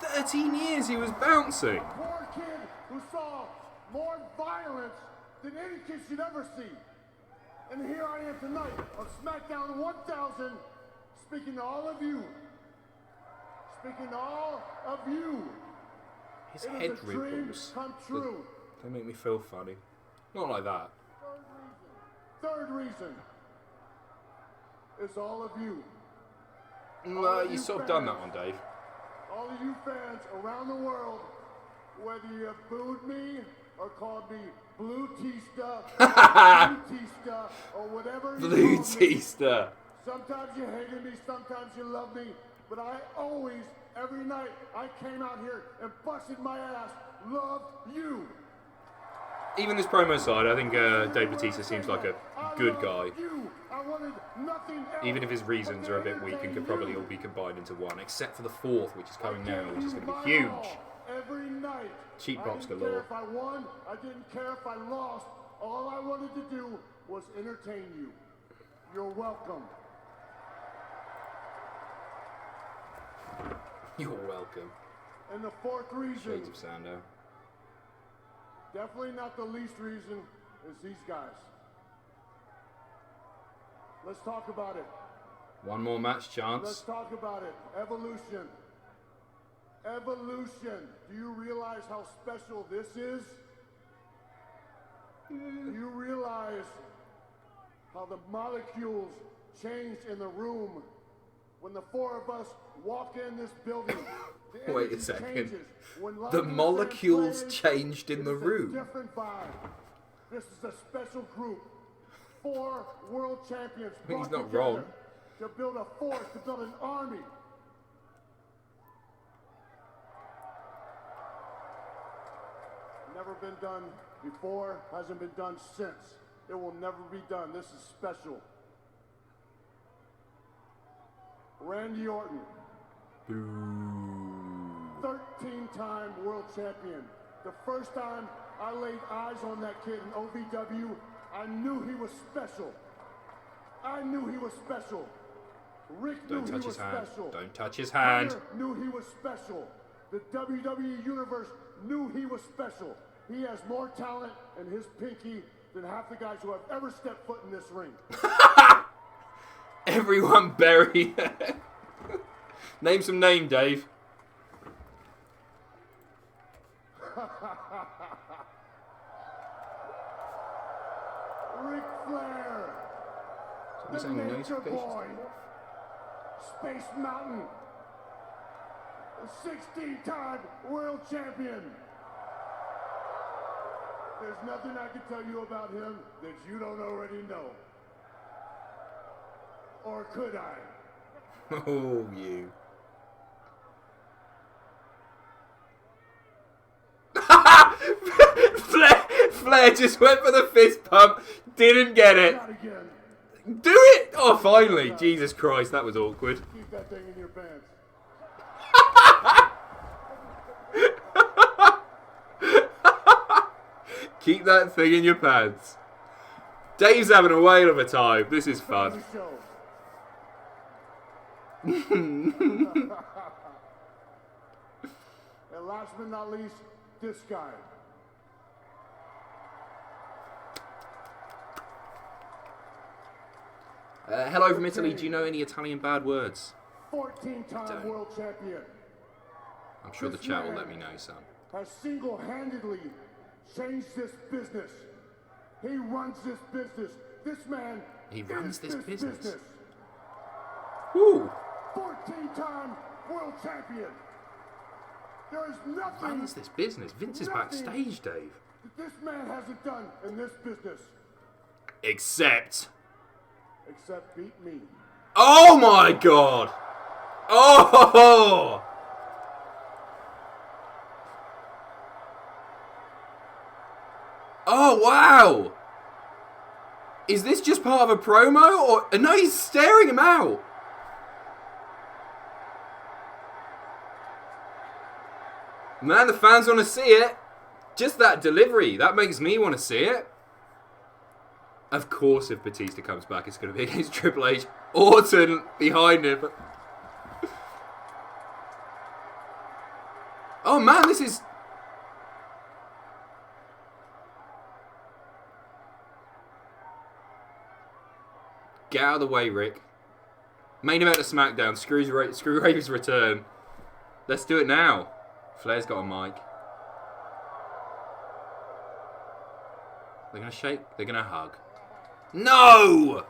13 years he was bouncing. A poor kid who saw more violence than any kid should ever see. And here I am tonight on SmackDown 1000, speaking to all of you. Speaking to all of you. His It head is a dream ripples. come true. They make me feel funny. Not like that. Third reason is all of you. You sort of done that one, Dave. All of you fans around the world, whether you have booed me or called me Blue-tista, Blue-tista, or whatever you call me. Blue-tista. Sometimes you hated me, sometimes you loved me, but I always, every night, I came out here and busted my ass, loved you. Even this promo side, I think Dave Batista seems like a good guy. Even if his reasons are a bit weak and could probably all be combined into one, except for the fourth, which is coming now, which is going to be huge. Every night. Cheap pops I didn't galore. care if I won, I didn't care if I lost. All I wanted to do was entertain you. You're welcome. You're welcome. And the fourth reason, Shades of Sandow. definitely not the least reason, is these guys. Let's talk about it. One more match Let's chance. talk about it. Evolution. Evolution. Do you realize how special this is? Do you realize how the molecules changed in the room when the four of us walk in this building? The Wait a energy second. changes. When love The and molecules friends changed in it the is a room. different vibe. This is a special group. 4 world champions I think he's brought not together wrong. to build a force, to build an army. Never been done before, hasn't been done since. It will never be done. This is special. Randy Orton, 13-time world champion. The first time I laid eyes on that kid in OVW, I knew he was special. I knew he was special. Rick Don't knew touch he was his hand. special. Don't touch his hand. Hunter knew he was special. The WWE Universe knew he was special. He has more talent in his pinky than half the guys who have ever stepped foot in this ring. Everyone bury there. Name some name, Dave. Ric Flair, Somebody the saying Nature notifications. Boy, Space Mountain, the 16-time world champion. There's nothing I can tell you about him that you don't already know. Or could I? Oh, you. Flair just went for the fist pump, didn't get it. Not again. Do it! Oh, finally. Jesus Christ, that was awkward. Keep that thing in your pants. Keep that thing in your pants. Dave's having a whale of a time. This is fun. And last but not least, this guy. Hello from Italy. Do you know any Italian bad words? 14-time world champion. I'm sure the chat will let me know, son. Has single-handedly changed this business. He runs this business. This man He runs is this business. Woo! 14-time world champion. There is nothing Runs this business. Vince is backstage, Dave. that this man hasn't done in this business. Except Beat me. Oh my god! Oh! Oh wow! Is this just part of a promo or no? He's staring him out. Man, the fans want to see it. Just that delivery, that makes me want to see it. Of course, if Batista comes back, it's going to be against Triple H. Orton behind him. Oh man, this is... Get out of the way, Rick. Main event of SmackDown. Screw Ray's return. Let's do it now. Flair's got a mic. They're going to shake. They're going to hug. No!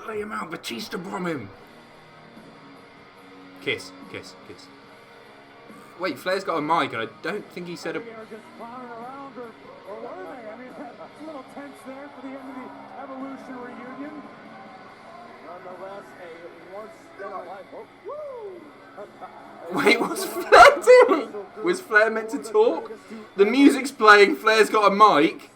Lay him out. Batista bomb him. Kiss. Kiss. Kiss. Wait, Flair's got a mic and I don't think he said a... little tense there for the end of the Evolution reunion. Nonetheless, a once in a life. Wait, what's Flair doing? Was Flair meant to talk? The music's playing, Flair's got a mic.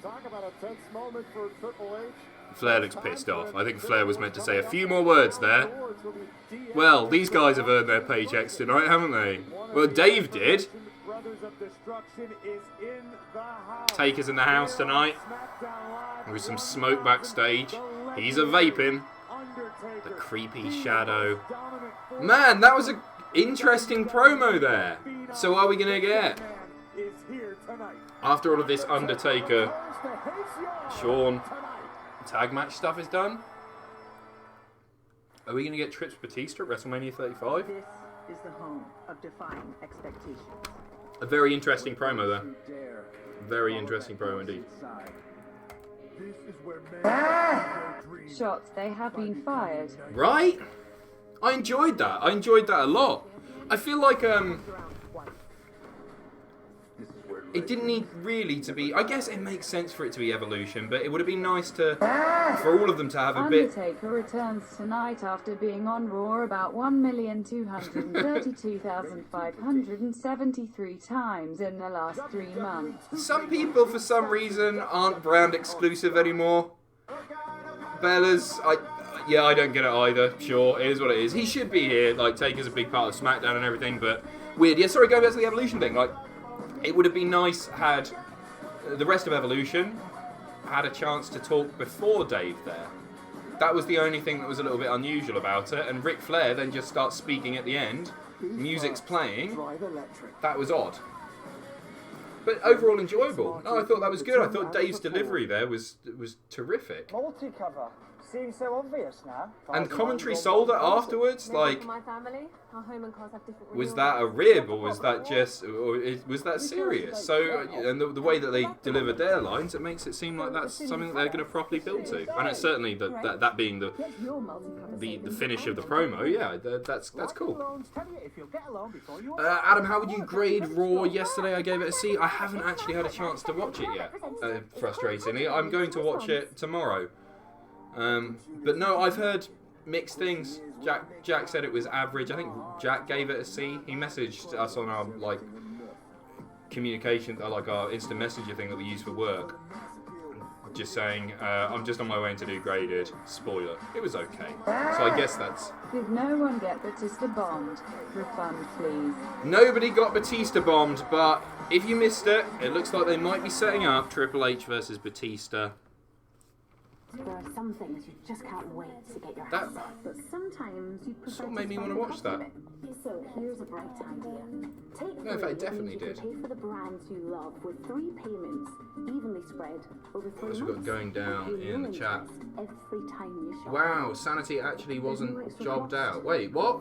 Talk about a tense moment for Triple H. Flair looks pissed off. I think Flair was meant to say a few more words there. Well, these guys have earned their paychecks tonight, haven't they? Well, Dave did. Taker's in the house tonight. With some smoke backstage. He's a vaping. The creepy shadow. Man, that was an interesting promo there. So what are we going to get? After all of this Undertaker, Shawn tag match stuff is done, are we going to get Trips Batista at WrestleMania 35? This is the home of defying expectations. A very interesting promo there. Very interesting promo indeed. Shots, they have been fired. Right? I enjoyed that. I enjoyed that a lot. I feel like it didn't need really to be. I guess it makes sense for it to be Evolution, but it would have been nice to for all of them to have a bit. Undertaker returns tonight after being on Raw about 1,232,573 times in the last 3 months. Some people, for some reason, aren't brand exclusive anymore. Bella's, I don't get it either. Sure, it is what it is. He should be here. Like, Taker's a big part of SmackDown and everything, but weird. Yeah, sorry, going back to the Evolution thing. Like, it would have been nice had the rest of Evolution had a chance to talk before Dave there. That was the only thing that was a little bit unusual about it, and Ric Flair then just starts speaking at the end. Music's playing. That was odd. But overall enjoyable. No, I thought that was good. I thought Dave's delivery there was terrific. Multi-cover. Seems so obvious now. And commentary sold it afterwards. Like, My family, our home and cars have different was that a rib or was that just, or was that serious? So, and the way that they delivered their lines, it makes it seem like that's something that they're going to properly build to. And it's certainly that being the finish of the promo. Yeah, that's cool. Adam, how would you grade Raw yesterday? I gave it a C. I haven't actually had a chance to watch it yet. Frustratingly, I'm going to watch it tomorrow. But no, I've heard mixed things. Jack said it was average. I think Jack gave it a C. He messaged us on our communication, our instant messenger thing that we use for work, just saying I'm just on my way in to do graded. Spoiler, it was okay. So I guess that's. Did no one get Batista bombed? Refund, please. Nobody got Batista bombed, but if you missed it, it looks like they might be setting up Triple H versus Batista. There are some things you just can't wait to get your hands on. But sometimes you prefer sort of made me want to watch that. So here's a bright idea. Take No, in fact, it definitely did. pay for the brands you love with 3 payments, evenly spread over 3 What's we got going down in the chat? Every time you shop. Wow, Sanity actually wasn't jobbed out. Wait, what?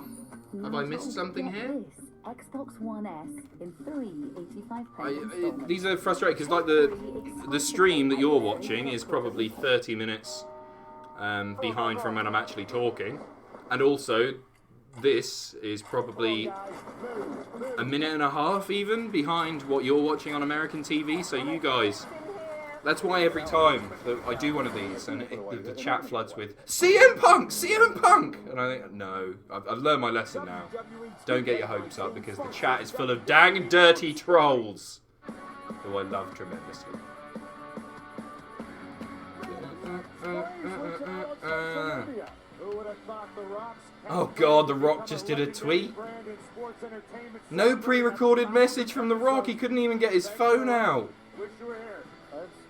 Have I missed something here? Xbox One S in 385 These are frustrating because like the stream that you're watching is probably 30 minutes behind from when I'm actually talking, and also this is probably a minute and a half even behind what you're watching on American TV. So you guys, that's why every time that I do one of these and the chat floods with CM Punk, and I think no, I've learned my lesson now. Don't get your hopes up because the chat is full of dang dirty trolls who I love tremendously. Oh God, The Rock just did a tweet. No pre-recorded message from The Rock. He couldn't even get his phone out.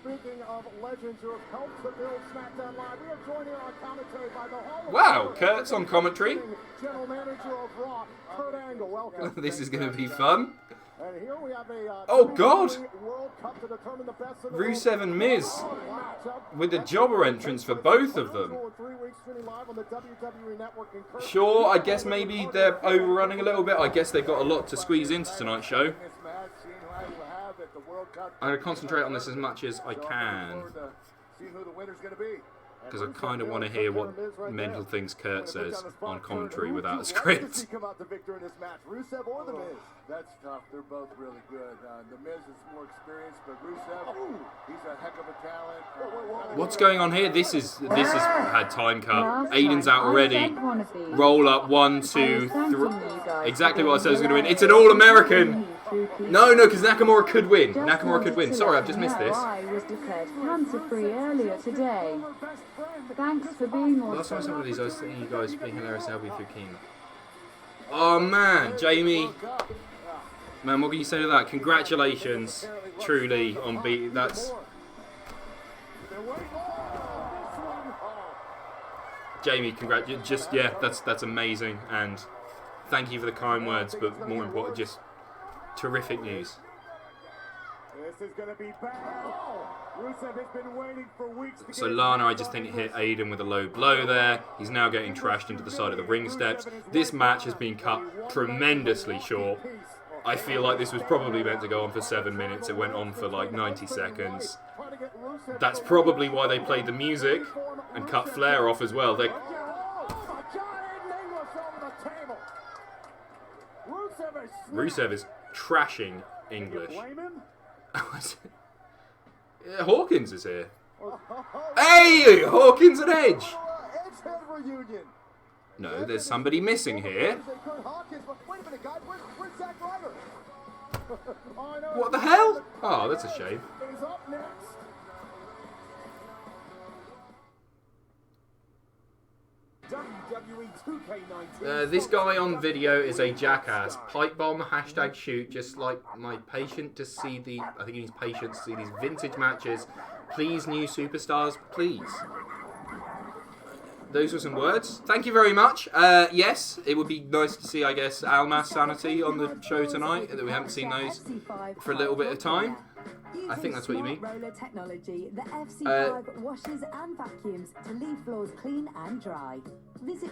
Speaking of legends who have helped to build SmackDown Live, we are joined here on commentary by the Hall of Wow, Kurt's on commentary. General Manager of Raw, Kurt Angle. Welcome. This is going to be fun. And here we have a oh God! World Cup to determine the best of the Rusev and Miz with the jobber entrance for both of them. Sure, I guess maybe they're overrunning a little bit. I guess they've got a lot to squeeze into tonight's show. I'm going to concentrate on this as much as I can. See who the winner's going to be. because I kind of want to hear what mental things Kurt says on commentary without a script. Come out the victor in this match, Rusev or The Miz? That's tough. They're both really good. The Miz is more experienced, but Rusev, he's a heck of a talent. What's going on here? This has had time cut. Aiden's out already. Roll up, 1, 2, 3. Exactly what I said I was going to win. It's an All-American. No, because Nakamura could win. Nakamura could win. Sorry, I've just missed this. Was declared cancer-free earlier today. Thanks for being awesome. Last time I saw one of these, I was thinking you guys being hilarious. I'll be through Keen. Oh man, Jamie. Man, what can you say to that? Congratulations, truly, on beat. That's Jamie. That's amazing, and thank you for the kind words. But more important, just terrific news. This is gonna be bad. Rusev has been waiting for weeks to So Lana, I just think, hit Aiden with a low blow there. He's now getting trashed into the side of the ring steps. This match has been cut tremendously short. I feel like this was probably meant to go on for 7 minutes. It went on for like 90 seconds. That's probably why they played the music and cut Flair off as well. Rusev is trashing English. Yeah, Hawkins is here. Hey! Hawkins and Edge! No, there's somebody missing here. What the hell? Oh, that's a shame. This guy on video is a jackass. Pipe bomb, hashtag shoot, just like my patient to see the... I think he needs patience to see these vintage matches. Please, new superstars, please. Those were some words. Thank you very much. Yes, it would be nice to see, I guess, Almas Sanity on the show tonight. That we haven't seen those for a little bit of time. I think that's what you mean. Roller technology, the FC5 washes and vacuums to leave floors clean and dry.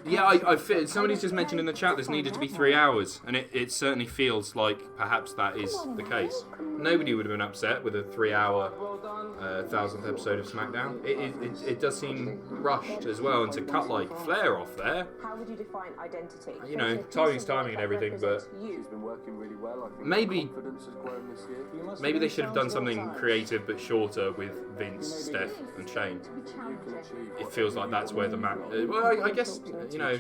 Yeah, I feel somebody's just mentioned in the chat this needed to be 3 hours, and it certainly feels like perhaps that is the case. Nobody would have been upset with a 3-hour 1000th episode of SmackDown. It does seem rushed as well, and to cut like Flair off there. How would you define identity? You know, timing's timing and everything, but maybe they should have done something creative but shorter with Vince, Steph, and Shane. It feels like that's where the match. Well, I guess, you know,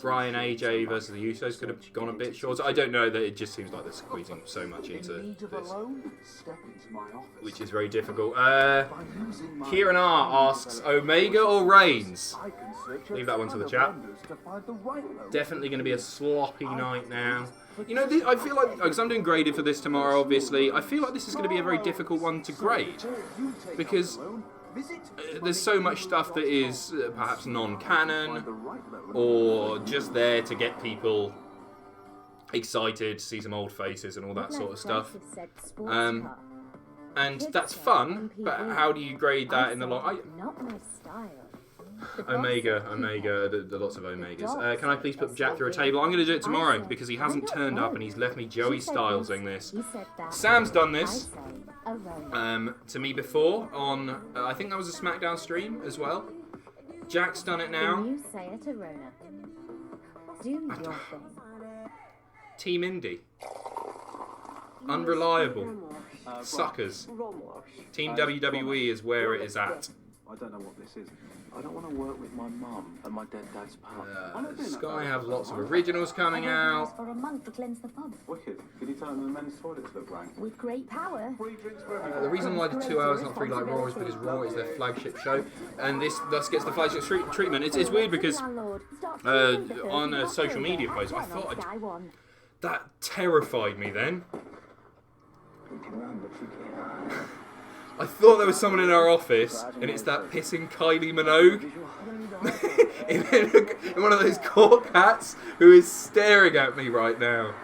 Brian, AJ versus the Usos could have gone a bit shorter. I don't know, that it just seems like they're squeezing so much into this, which is very difficult. Kieran R asks, Omega or Reigns? Leave that one to the chat. Definitely going to be a sloppy night now. You know, I feel like, because I'm doing graded for this tomorrow, obviously, I feel like this is going to be a very difficult one to grade. Because there's so much stuff that is perhaps non-canon, or just there to get people excited, see some old faces and all that sort of stuff. And that's fun, but how do you grade that in the long... Omega, lots of Omegas. Can I please put Jack through a table? I'm going to do it tomorrow because he hasn't turned up and he's left me Joey Stylesing this. Sam's done this to me before on, I think that was a SmackDown stream as well. Jack's done it now. Team Indie. Unreliable. Suckers. Team WWE is where it is at. I don't know what this is. I don't want to work with my mum and my dead dad's pub. Sky have lots of originals coming out. For a month to cleanse the pub. Wicked. Could you tell them the men's toilets look rank? With great power. Free drinks for everyone. The reason why I did 2 hours, not 3 like Raw, is because Raw is their flagship show, and this thus gets the flagship treatment. It's weird because on a social media post, I thought that terrified me then. I thought there was someone in our office, and it's that pissing Kylie Minogue in one of those court hats who is staring at me right now.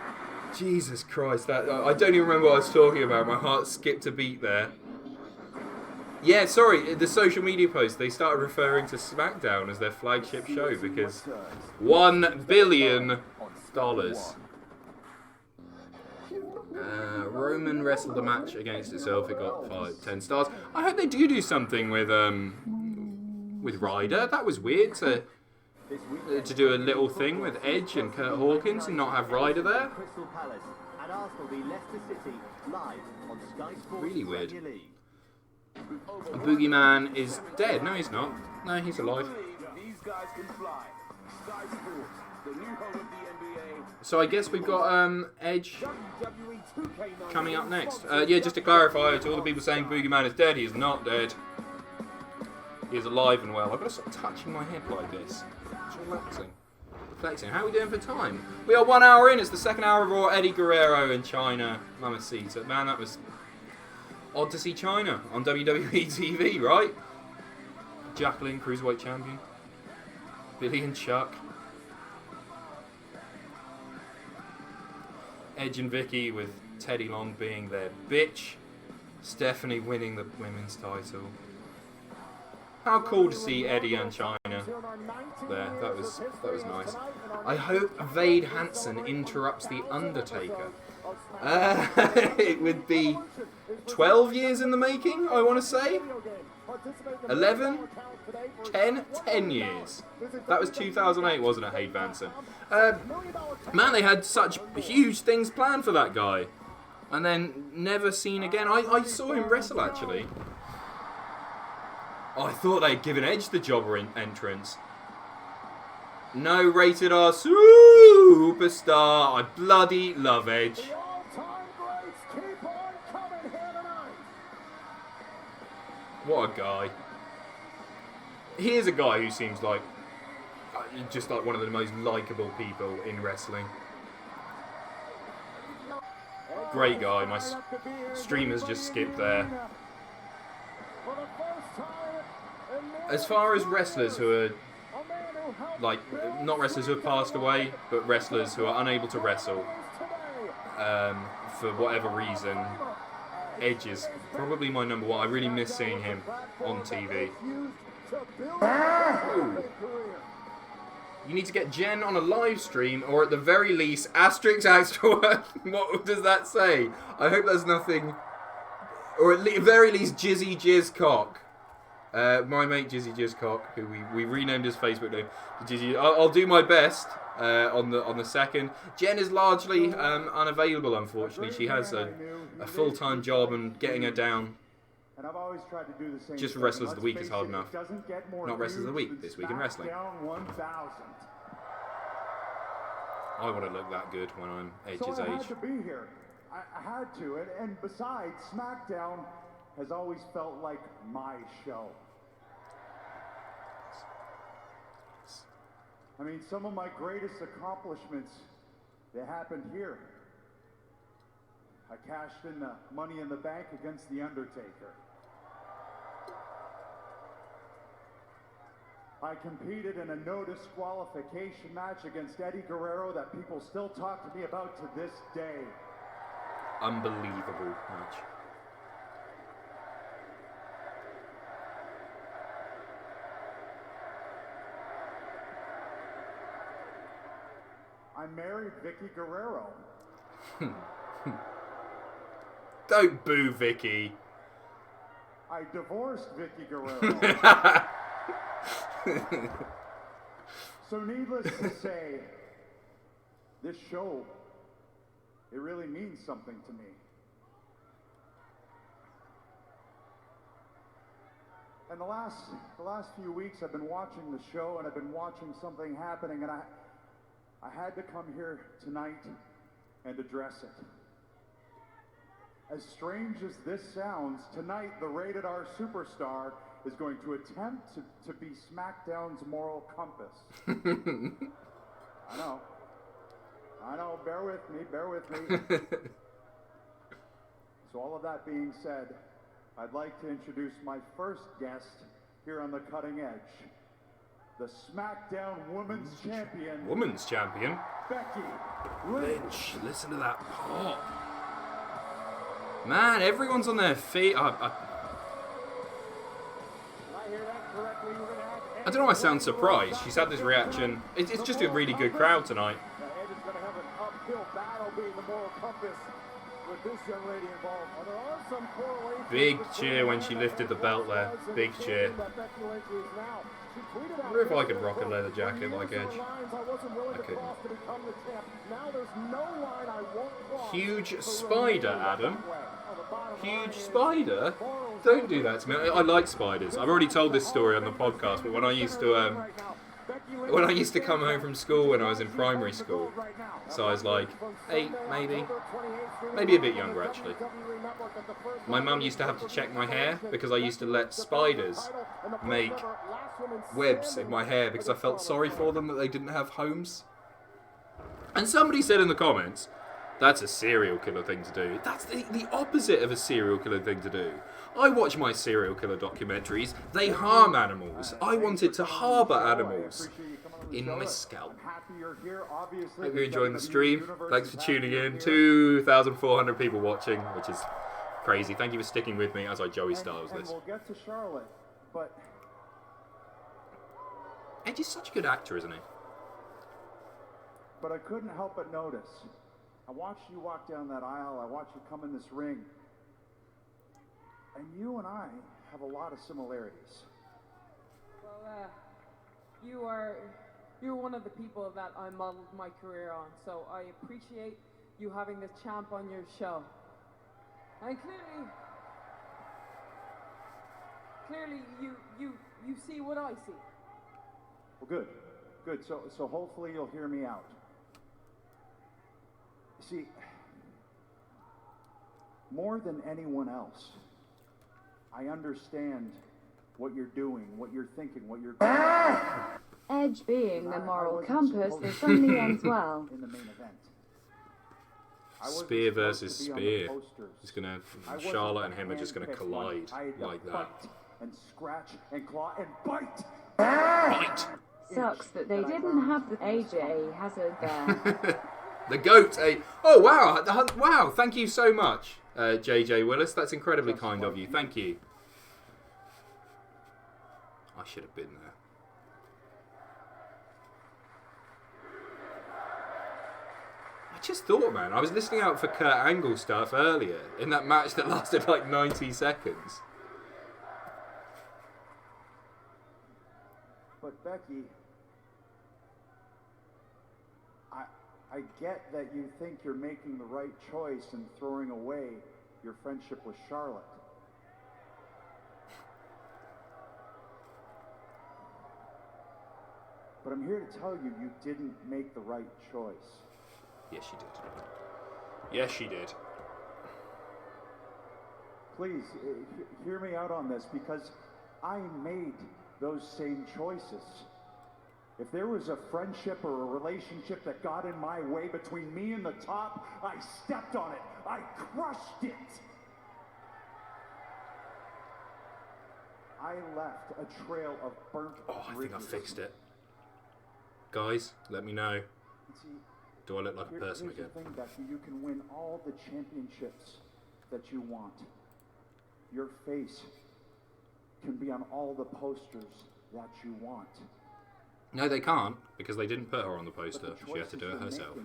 Jesus Christ, that I don't even remember what I was talking about. My heart skipped a beat there. Yeah, sorry, the social media post, they started referring to SmackDown as their flagship show because $1 billion. Roman wrestled a match against itself. It got 10 stars. I hope they do something with with Ryder. That was weird to do a little thing with Edge and Kurt Hawkins and not have Ryder there. Really weird. Boogeyman is dead. No, he's not. No, he's alive. So I guess we've got Edge coming up next. Yeah, just to clarify to all the people saying Boogeyman is dead, he is not dead. He is alive and well. I've got to stop touching my head like this. It's relaxing. Reflecting. How are we doing for time? We are 1 hour in. It's the second hour of Raw. Eddie Guerrero in China. Mamacita. Man, that was odd to see China on WWE TV, right? Jacqueline, Cruiserweight Champion. Billy and Chuck. Edge and Vicky with Teddy Long being their bitch. Stephanie winning the women's title. How cool to see Eddie and China there. That was nice. I hope Vade Hansen interrupts The Undertaker. It would be 12 years in the making, I want to say. 11? 10 years. That was 2008, wasn't it, Vade Hansen? Man, they had such huge things planned for that guy. And then never seen again. I saw him wrestle, actually. Oh, I thought they'd given Edge the jobber entrance. No rated R superstar. I bloody love Edge. What a guy. He is a guy who seems like just like one of the most likeable people in wrestling. Great guy. My streamers just skipped there. As far as wrestlers who are, like, not wrestlers who have passed away, but wrestlers who are unable to wrestle for whatever reason, Edge is probably my number one. I really miss seeing him on TV. Ooh. You need to get Jen on a live stream, or at the very least, asterisk Axelworth. What does that say? I hope there's nothing. Or at very least, Jizzy Jizzcock. My mate Jizzy Jizzcock, who we renamed his Facebook name. Jizzy, I'll do my best on the second. Jen is largely unavailable, unfortunately. She has a full-time job, and getting her down just for Wrestlers of the Week is hard enough. Not Wrestlers of the Week this week in wrestling. I want to look that good when I'm Edge's age. I had to be here. I had to, and besides, SmackDown has always felt like my show. I mean, some of my greatest accomplishments, they happened here. I cashed in the Money in the Bank against The Undertaker. I competed in a no disqualification match against Eddie Guerrero that people still talk to me about to this day. Unbelievable match. I married Vicky Guerrero. Don't boo Vicky. I divorced Vicky Guerrero. So needless to say, this show, it really means something to me. And the last few weeks I've been watching the show, and I've been watching something happening, and I had to come here tonight and address it. As strange as this sounds, tonight the Rated R Superstar is going to attempt to be SmackDown's moral compass. I know, bear with me. So all of that being said, I'd like to introduce my first guest here on the Cutting Edge. The SmackDown Women's Champion. Women's Champion? Becky Lynch. Listen to that pop. Man, everyone's on their feet. I don't know why I sound surprised. She's had this reaction. It's just a really good crowd tonight. Ed is going to have an uphill battle being the moral compass with this young lady involved. There are some correlations. Big cheer when she lifted the belt there. Big cheer. I wonder if I could rock a leather jacket like Edge. I couldn't. Huge spider, Adam. Huge spider? Don't do that to me. I like spiders. I've already told this story on the podcast, but when I used to come home from school when I was in primary school, so I was like 8 maybe a bit younger actually. My mum used to have to check my hair because I used to let spiders make webs in my hair because I felt sorry for them that they didn't have homes. And somebody said in the comments, that's a serial killer thing to do. That's the opposite of a serial killer thing to do. I watch my serial killer documentaries. They harm animals. I wanted to harbour animals in my scalp. Hope you're enjoying the stream. Thanks for tuning in. 2,400 people watching, which is crazy. Thank you for sticking with me as I Joey Styles this. We'll get to Charlotte, but Edge is such a good actor, isn't he? But I couldn't help but notice. I watched you walk down that aisle. I watched you come in this ring. And you and I have a lot of similarities. Well, you're one of the people that I modeled my career on, so I appreciate you having the champ on your show. And clearly you see what I see. Well, good. So hopefully you'll hear me out. See, more than anyone else, I understand what you're doing, what you're thinking, what you're doing. Edge being the moral compass, this only ends well. In the main event. Spear versus spear. It's gonna. Charlotte and him are just gonna collide like that. And scratch and claw and bite. Bite. Sucks that they didn't have the AJ Hazard there. The goat. Oh wow! Wow! Thank you so much, JJ Willis. That's incredibly kind of you. Thank you. I should have been there. I just thought, man, I was listening out for Kurt Angle stuff earlier in that match that lasted like 90 seconds. But Becky, I get that you think you're making the right choice in throwing away your friendship with Charlotte. But I'm here to tell you, you didn't make the right choice. Yes, she did. Yes, she did. Please, hear me out on this, because I made those same choices. If there was a friendship or a relationship that got in my way between me and the top, I stepped on it. I crushed it. I left a trail of burnt I think I fixed it. Guys, let me know. See, do I look like a person here's again? The thing, Becky, you can win all the championships that you want. Your face can be on all the posters that you want. No, they can't, because they didn't put her on the poster. She had to do it herself.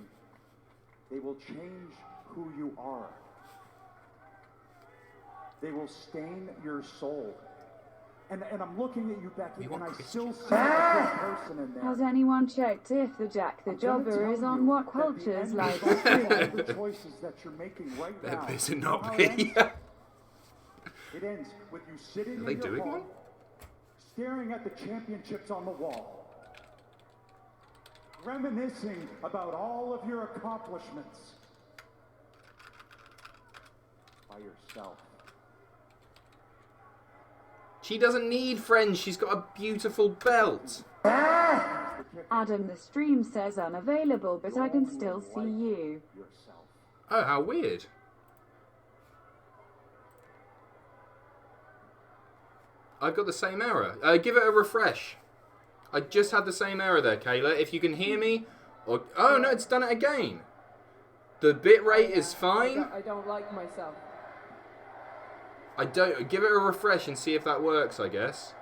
They will change who you are. They will stain your soul. And I'm looking at you, Becky, and I still see a good person in there. Has anyone checked if the Jack the Jobber is on what cultures like the stream? The choices that you're making right now. That better not be. It ends with you sitting in your home, staring at the championships on the wall, reminiscing about all of your accomplishments by yourself. She doesn't need friends. She's got a beautiful belt. Adam, the stream says unavailable, but I can still see you. Oh, how weird. I've got the same error. Give it a refresh. I just had the same error there, Kayla. If you can hear me, or oh no, it's done it again. The bit rate is fine. I don't like myself. I don't. Give it a refresh and see if that works, I guess.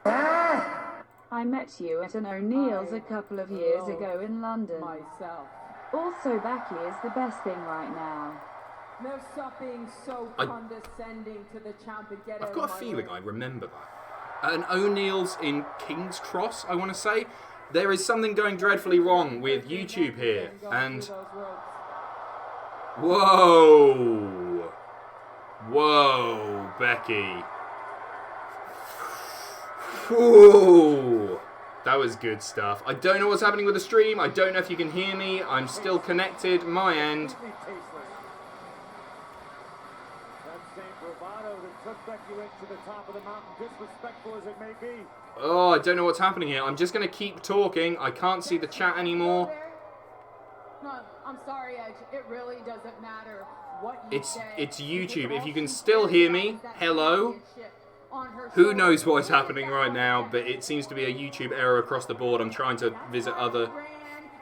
I met you at an O'Neill's a couple of years ago in London. Myself. Also, Becky is the best thing right now. Now stop being so condescending to the champ and get out I've got a feeling I remember that. And O'Neill's in King's Cross, I want to say. There is something going dreadfully wrong with YouTube here. And... Whoa! Whoa, Becky. Whoa! That was good stuff. I don't know what's happening with the stream. I don't know if you can hear me. I'm still connected. My end. Oh, I don't know what's happening here. I'm just going to keep talking. I can't see the chat anymore. No, I'm sorry, Edge. It really doesn't matter what you say. It's YouTube. If you can still hear me, hello. Who knows what's happening right now, but it seems to be a YouTube error across the board. I'm trying to visit other...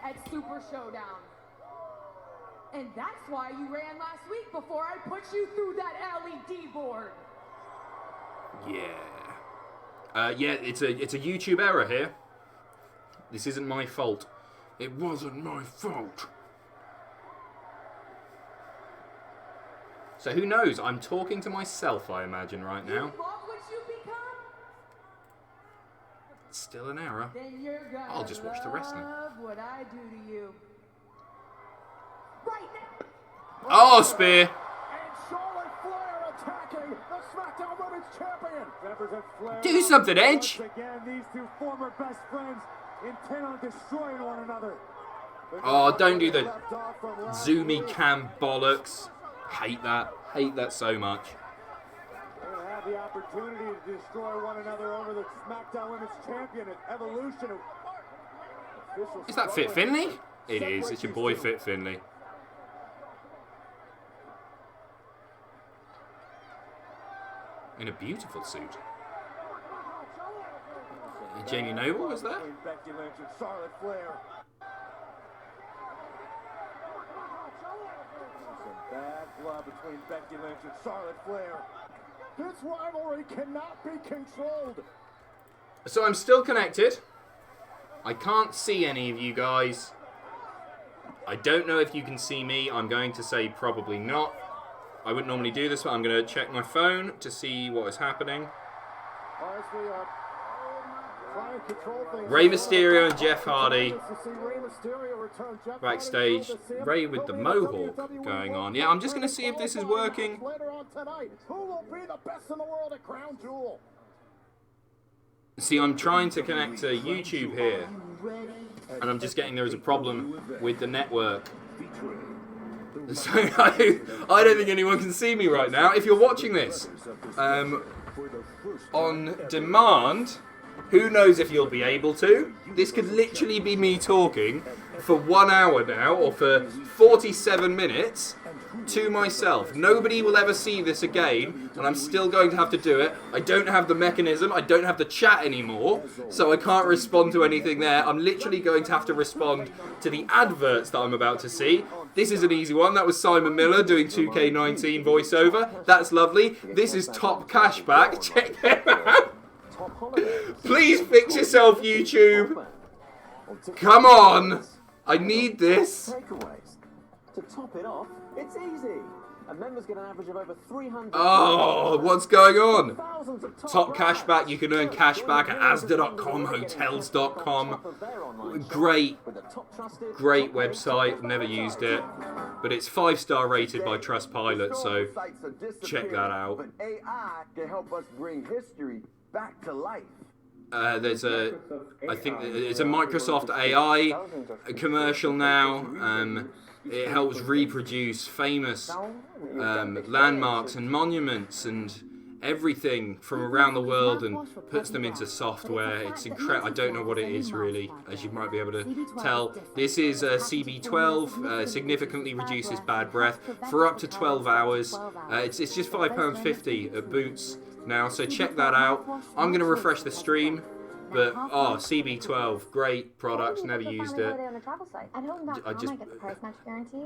at Super Showdown. And that's why you ran last week before I put you through that LED board. Yeah. Yeah, it's a YouTube error here. This isn't my fault. It wasn't my fault. So who knows? I'm talking to myself, I imagine, right now. It's still an error. I'll just watch the wrestling. What I do to you. Right now. Oh, spear! And Charlotte Flair attacking the SmackDown Women's Champion. Represent Flair. Do something, Edge! Once again, these two former best friends intent on destroying one another. Oh, don't do the zoomy cam bollocks. Hate that. Hate that so much. They're going to have the opportunity to destroy one another over the SmackDown Women's Champion at Evolution. Is that Fit Finlay? It is. It's your boy Fit Finlay. In a beautiful suit. Jamie Noble was there? Becky Lynch and Charlotte Flair. Some bad blood between Becky Lynch and Charlotte Flair. This rivalry cannot be controlled. So I'm still connected. I can't see any of you guys. I don't know if you can see me. I'm going to say probably not. I wouldn't normally do this, but I'm going to check my phone to see what is happening. Rey Mysterio and Jeff Hardy backstage. Rey with the mohawk going on. Yeah, I'm just going to see if this is working. See, I'm trying to connect to YouTube here, and I'm just getting there is a problem with the network. So I don't think anyone can see me right now. If you're watching this on demand, who knows if you'll be able to. This could literally be me talking for 1 hour now, or for 47 minutes, to myself. Nobody will ever see this again, and I'm still going to have to do it. I don't have the mechanism, I don't have the chat anymore, so I can't respond to anything there. I'm literally going to have to respond to the adverts that I'm about to see. This is an easy one. That was Simon Miller doing 2K19 voiceover. That's lovely. This is Top Cashback. Check them out. Please fix yourself, YouTube. Come on. I need this. To top it off, it's easy. A members get an average of over 300. Oh, what's going on? Top cashback. You can earn cashback at Asda.com, hotels.com. Great website. Never used it, but it's 5-star rated by Trustpilot, so check that out. But AI can help us bring history back to life. I think it's a Microsoft AI commercial now. It helps reproduce famous landmarks and monuments and everything from around the world and puts them into software. It's incredible. I don't know what it is really, as you might be able to tell. This is CB12, significantly reduces bad breath for up to 12 hours. It's just £5.50 at Boots now, so check that out. I'm going to refresh the stream. But, oh, CB12, great products, never used it. I just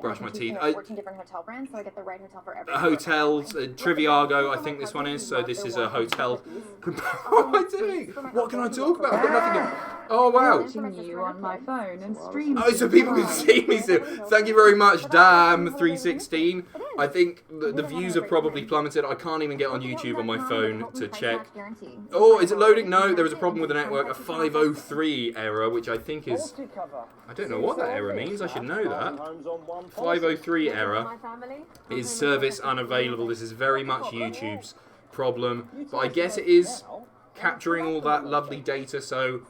brush my teeth. 14 different hotel brands, so I get the right hotel for every Hotels, Triviago, I think this one is. So this is a hotel. What am I doing? What can I talk about? I've got nothing to... Oh, wow. Watching you on my phone and streaming. Oh, so people can see me still. Thank you very much, Dam316. I think the views have probably plummeted. I can't even get on YouTube on my phone to check. Oh, is it loading? No, there is a problem with the network. A 503 error, which I think is... I don't know what that error means. I should know that. 503 error is service unavailable. This is very much YouTube's problem. But I guess it is capturing all that lovely data, so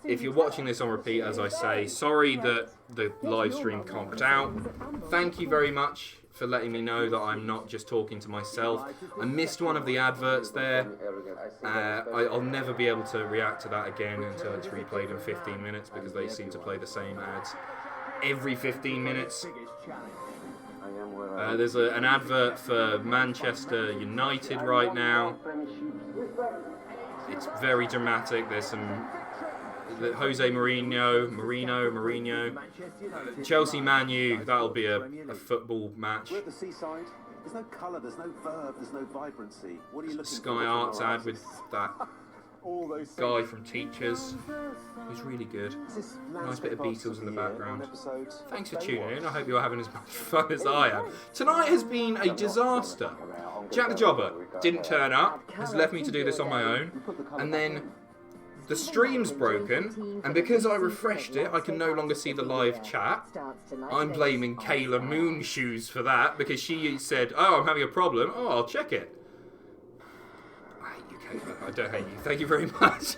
if you're watching this on repeat, as I say, sorry that the live stream conked out. Thank you very much for letting me know that I'm not just talking to myself. I missed one of the adverts there. I'll never be able to react to that again until it's replayed in 15 minutes, because they seem to play the same ads every 15 minutes. There's an advert for Manchester United right now. It's very dramatic. There's some Jose Mourinho, Chelsea Man U. That'll be a football match. We're at the seaside. There's no colour, there's no verve, there's no vibrancy. What are you looking Sky Arts ad with that guy from Teachers, who's really good. Nice bit of Beatles in the background. Thanks for tuning in. I hope you're having as much fun as I am. Tonight has been a disaster. Jack the Jobber didn't turn up, has left me to do this on my own, and then the stream's broken, and because I refreshed it, I can no longer see the live chat. I'm blaming Kayla Moonshoes for that, because she said, oh, I'm having a problem. Oh, I'll check it. I hate you, Kayla. I don't hate you. Thank you very much.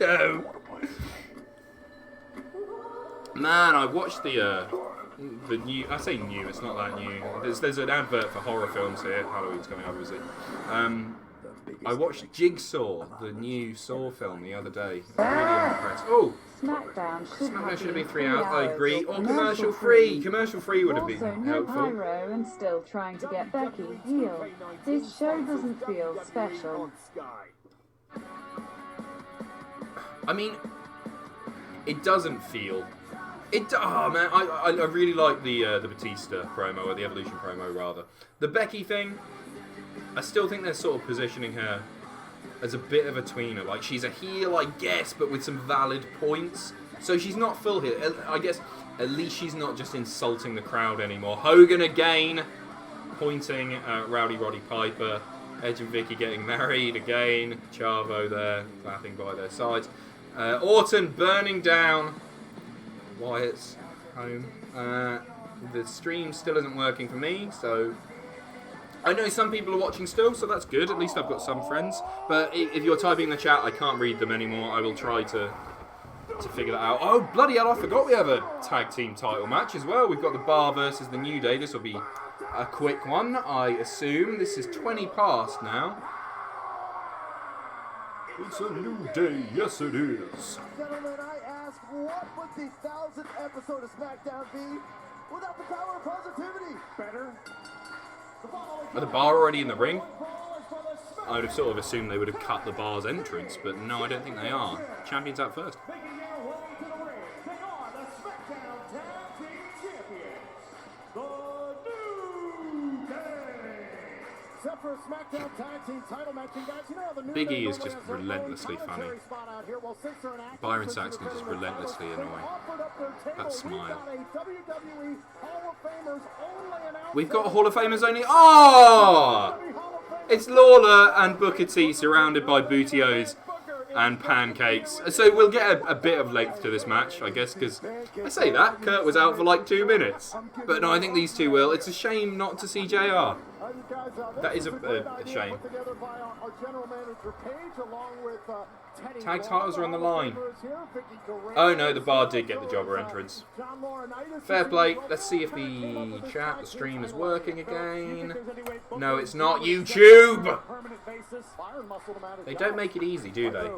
Man, I watched the new... I say new, it's not that new. There's an advert for horror films here. Halloween's coming up, obviously. I watched Jigsaw, the new Saw film, the other day. Really impressed. Oh! SmackDown should have been 3 hours, I agree. Or commercial free! Commercial free would have been also, no helpful. pyro and still trying to get Becky heel. This show doesn't feel special. I mean, it doesn't feel... Oh man, I really like the Batista promo, or the Evolution promo rather. The Becky thing, I still think they're sort of positioning her as a bit of a tweener. Like, she's a heel, I guess, but with some valid points. So she's not full heel. I guess at least she's not just insulting the crowd anymore. Hogan again, pointing at Rowdy Roddy Piper. Edge and Vicky getting married again. Chavo there, clapping by their sides. Orton burning down Wyatt's home. The stream still isn't working for me, so... I know some people are watching still, so that's good. At least I've got some friends. But if you're typing in the chat, I can't read them anymore. I will try to figure that out. Oh, bloody hell, I forgot we have a tag team title match as well. We've got the Bar versus the New Day. This will be a quick one, I assume. This is 20 past now. It's a new day, yes it is. Gentlemen, I ask, what would the 1000th episode of SmackDown be without the power of positivity? Better. Are the Bar already in the ring? I would have sort of assumed they would have cut the Bar's entrance, but no, I don't think they are. Champions out first. Big E is just relentlessly funny. Byron Saxton is just relentlessly annoying. That smile. We've got Hall of Famers only. Oh! It's Lawler and Booker T surrounded by bootios and pancakes. So we'll get a bit of length to this match, I guess, because I say that, Kurt was out for like 2 minutes. But no, I think these two will. It's a shame not to see JR. That is a shame. Tag titles are on the line. Oh no, the Bar did get the jobber entrance. Fair play. Let's see if the chat, the stream is working again. No, it's not. YouTube! They don't make it easy, do they?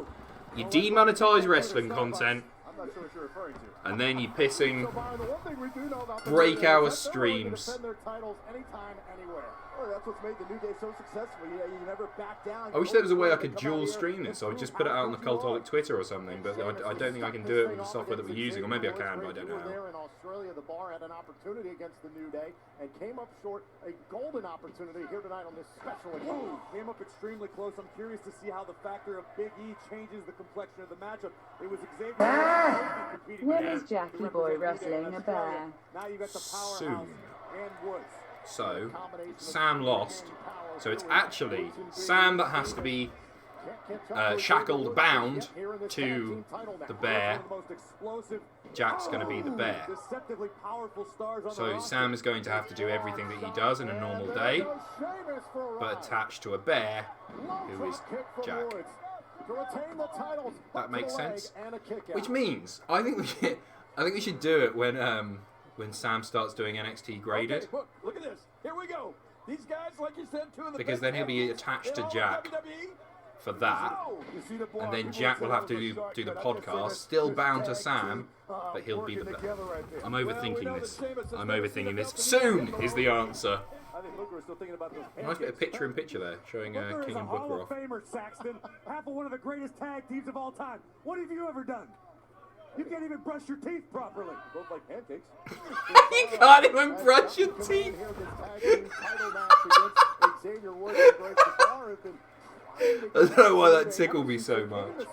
You demonetize wrestling content, I'm not sure what you're referring to. And then you pissing So, Byron, the one thing we do know about the break New Day our is that they're willing to streams. defend their titles anytime, anywhere. Well, that's what's made the New Day so successful. You never back down. I wish there was a way I could dual stream this, so I would just put it out on the Cultaholic Twitter or something, but I don't think I can do it with the software that we're using, or maybe I can, but I don't know There how. in Australia, the Bar had an opportunity against the New Day and came up short. A golden opportunity here tonight on this special occasion. Came up extremely close. I'm curious to see how the factor of Big E changes the complexion of the matchup. It was Xavier competing. What is Jackie Boy wrestling a bear? Now you got the powerhouse Soon. and Woods. So, Sam lost. So it's actually Sam that has to be shackled, bound to the bear. Jack's going to be the bear. So Sam is going to have to do everything that he does in a normal day, but attached to a bear, who is Jack. That makes sense. Which means I think we should do it when Sam starts doing NXT graded. Okay, look at this. Here we go. These guys, like you said, two of the Because then he'll be attached to Jack for that, and then Jack will have to do the podcast, still bound to Sam, but he'll be the bear. I'm overthinking this. Soon is the answer. Nice bit of picture-in-picture there, showing King and Booker off. Famer, Saxton, half of one of the greatest tag teams of all time. What have you ever done? You can't even brush your teeth properly. Both like pancakes. You can't even brush your teeth. I don't know why that tickled me so much.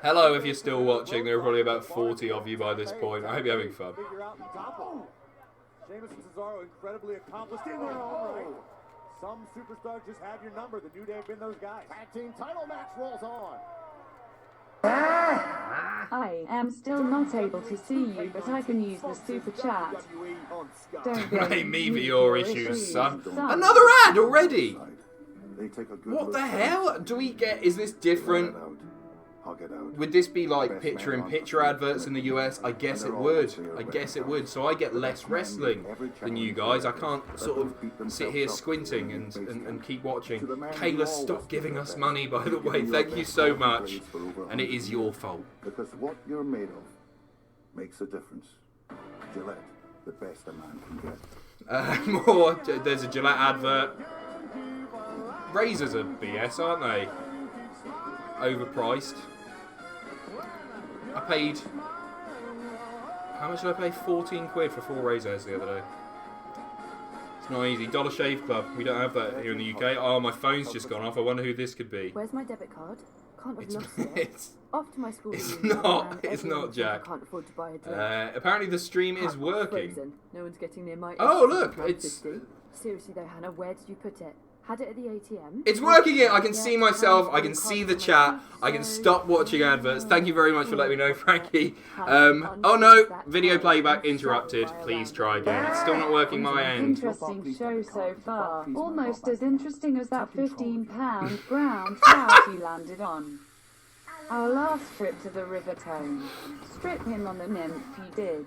Hello, if you're still watching. There are probably about 40 of you by this point. I hope you're having fun. Sheamus and Cesaro incredibly accomplished in their own right. Some superstars just have your number. The New Day have been those guys. Tag team title match rolls on. I am still not able to see you, but I can use the super chat. Don't Blame me for your issues, son. Another ad already! What the hell? Do we get... Is this different? Would this be like picture-in-picture adverts in the US? I guess it would. So I get less wrestling than you guys. I can't sort of sit here squinting and keep watching. Kayla, stop giving us money, by the way. Thank you so much. And it is your fault. Because what you're made of makes a difference. Gillette, the best a man can get. There's a Gillette advert. Razors are BS, aren't they? Overpriced. I paid... How much did I pay? 14 quid for 4 razors the other day. It's not easy. Dollar Shave Club. We don't have that here in the UK. Oh, my phone's just gone off. I wonder who this could be. Where's my debit card? Can't have lost it. It's Off to my school. It's not Jack. Can't afford to buy a drink. Apparently the stream is working. Frozen. No one's getting near my... Oh, look. It's... Seriously though, Hannah, where did you put it? Had it at the ATM? It's working it. I can see myself. I can see the chat. I can stop watching adverts. Thank you very much for letting me know, Frankie. Oh no, video playback interrupted. Please try again. It's still not working my end. Interesting show so far. Almost as interesting as that 15-pound brown trout you landed on. Our last trip to the River Tone. Strip him on the nymph you did.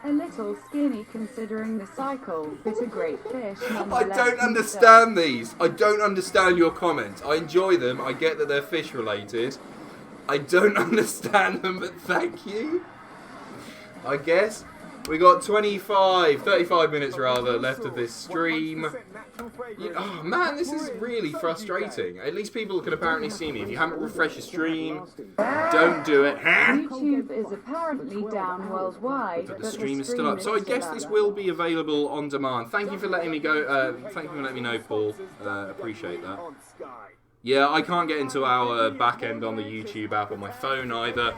A little skinny considering the cycle, but a great fish. I don't understand these. I don't understand your comments. I enjoy them. I get that they're fish related. I don't understand them, but thank you. I guess. We got 35 minutes rather left of this stream. Oh man, this is really frustrating. At least people can apparently see me. If you haven't refreshed your stream, don't do it. YouTube is apparently down worldwide, but the stream is still up. So I guess this will be available on demand. Thank you for letting me go. Thank you for letting me know, Paul. Appreciate that. Yeah, I can't get into our back end on the YouTube app on my phone either.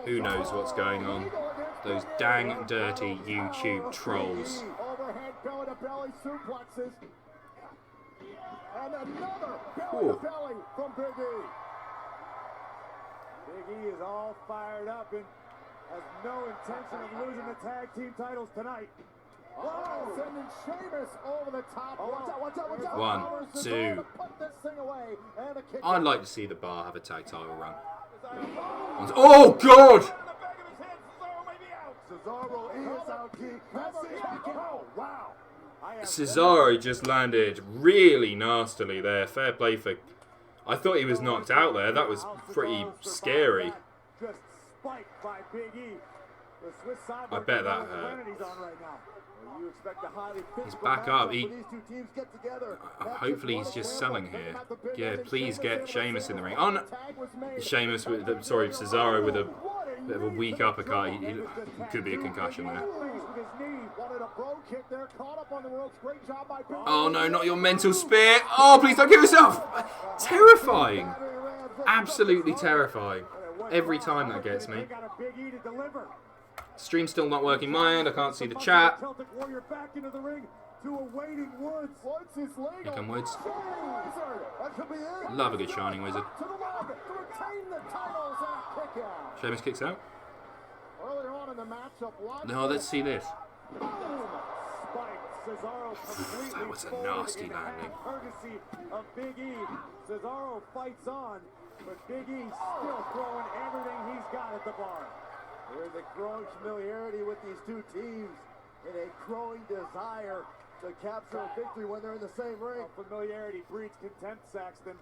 Who knows what's going on? Those dang dirty YouTube trolls. Overhead belly to belly suplexes. And another belly to belly from Big E. Big E is all fired up and has no intention of losing the tag team titles tonight. Oh, sending Sheamus over the top. Oh, watch out. 1, 2. I'd like to see the Bar have a tag title run. Oh, God! Cesaro is out deep. Oh, wow. Cesaro just landed really nastily there. Fair play for... I thought he was knocked out there. That was pretty scary. I bet that hurt. He's back up. Hopefully he's just selling here. Yeah, please get Sheamus in the ring. Oh no! Sheamus with Cesaro with a bit of a weak uppercut. He could be a concussion there. Oh no, not your mental spear. Oh, please don't kill yourself. Terrifying. Absolutely terrifying. Every time that gets me. Stream's still not working my end. I can't see the chat. Here come Woods. Love a good Shining Wizard. Sheamus kicks out. No, let's see this. That was a nasty landing. Cesaro fights on, but Big E still throwing everything he's got at the bar. There is a growing familiarity with these two teams and a growing desire to capture a victory when they're in the same ring. Familiarity breeds contempt, Saxton.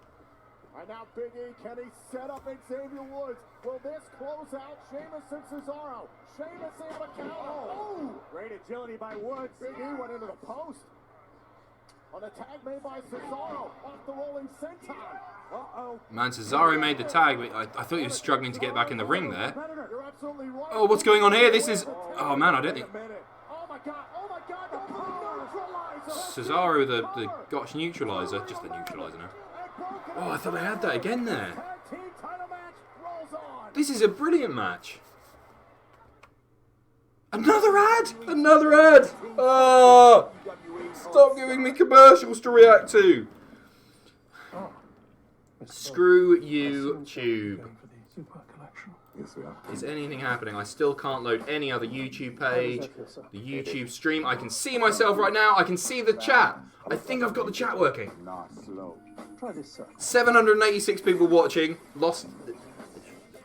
And now Big E, can he set up Xavier Woods? Will this close out Sheamus and Cesaro? Sheamus able to counter. Oh! Great agility by Woods. Big E went into the post. On a tag made by Cesaro off the rolling senton. Uh-oh. Man, Cesaro made the tag, but I thought he was struggling to get back in the ring there. Oh, what's going on here? This is... Oh, man, I don't think... Oh, my God. Oh, my God. Cesaro, the Gotch neutralizer. Just the neutralizer now. Oh, I thought I had that again there. This is a brilliant match. Another ad! Another ad! Oh! Stop giving me commercials to react to. Screw YouTube. Is anything happening? I still can't load any other YouTube page. The YouTube stream. I can see myself right now. I can see the chat. I think I've got the chat working. 786 people watching. Lost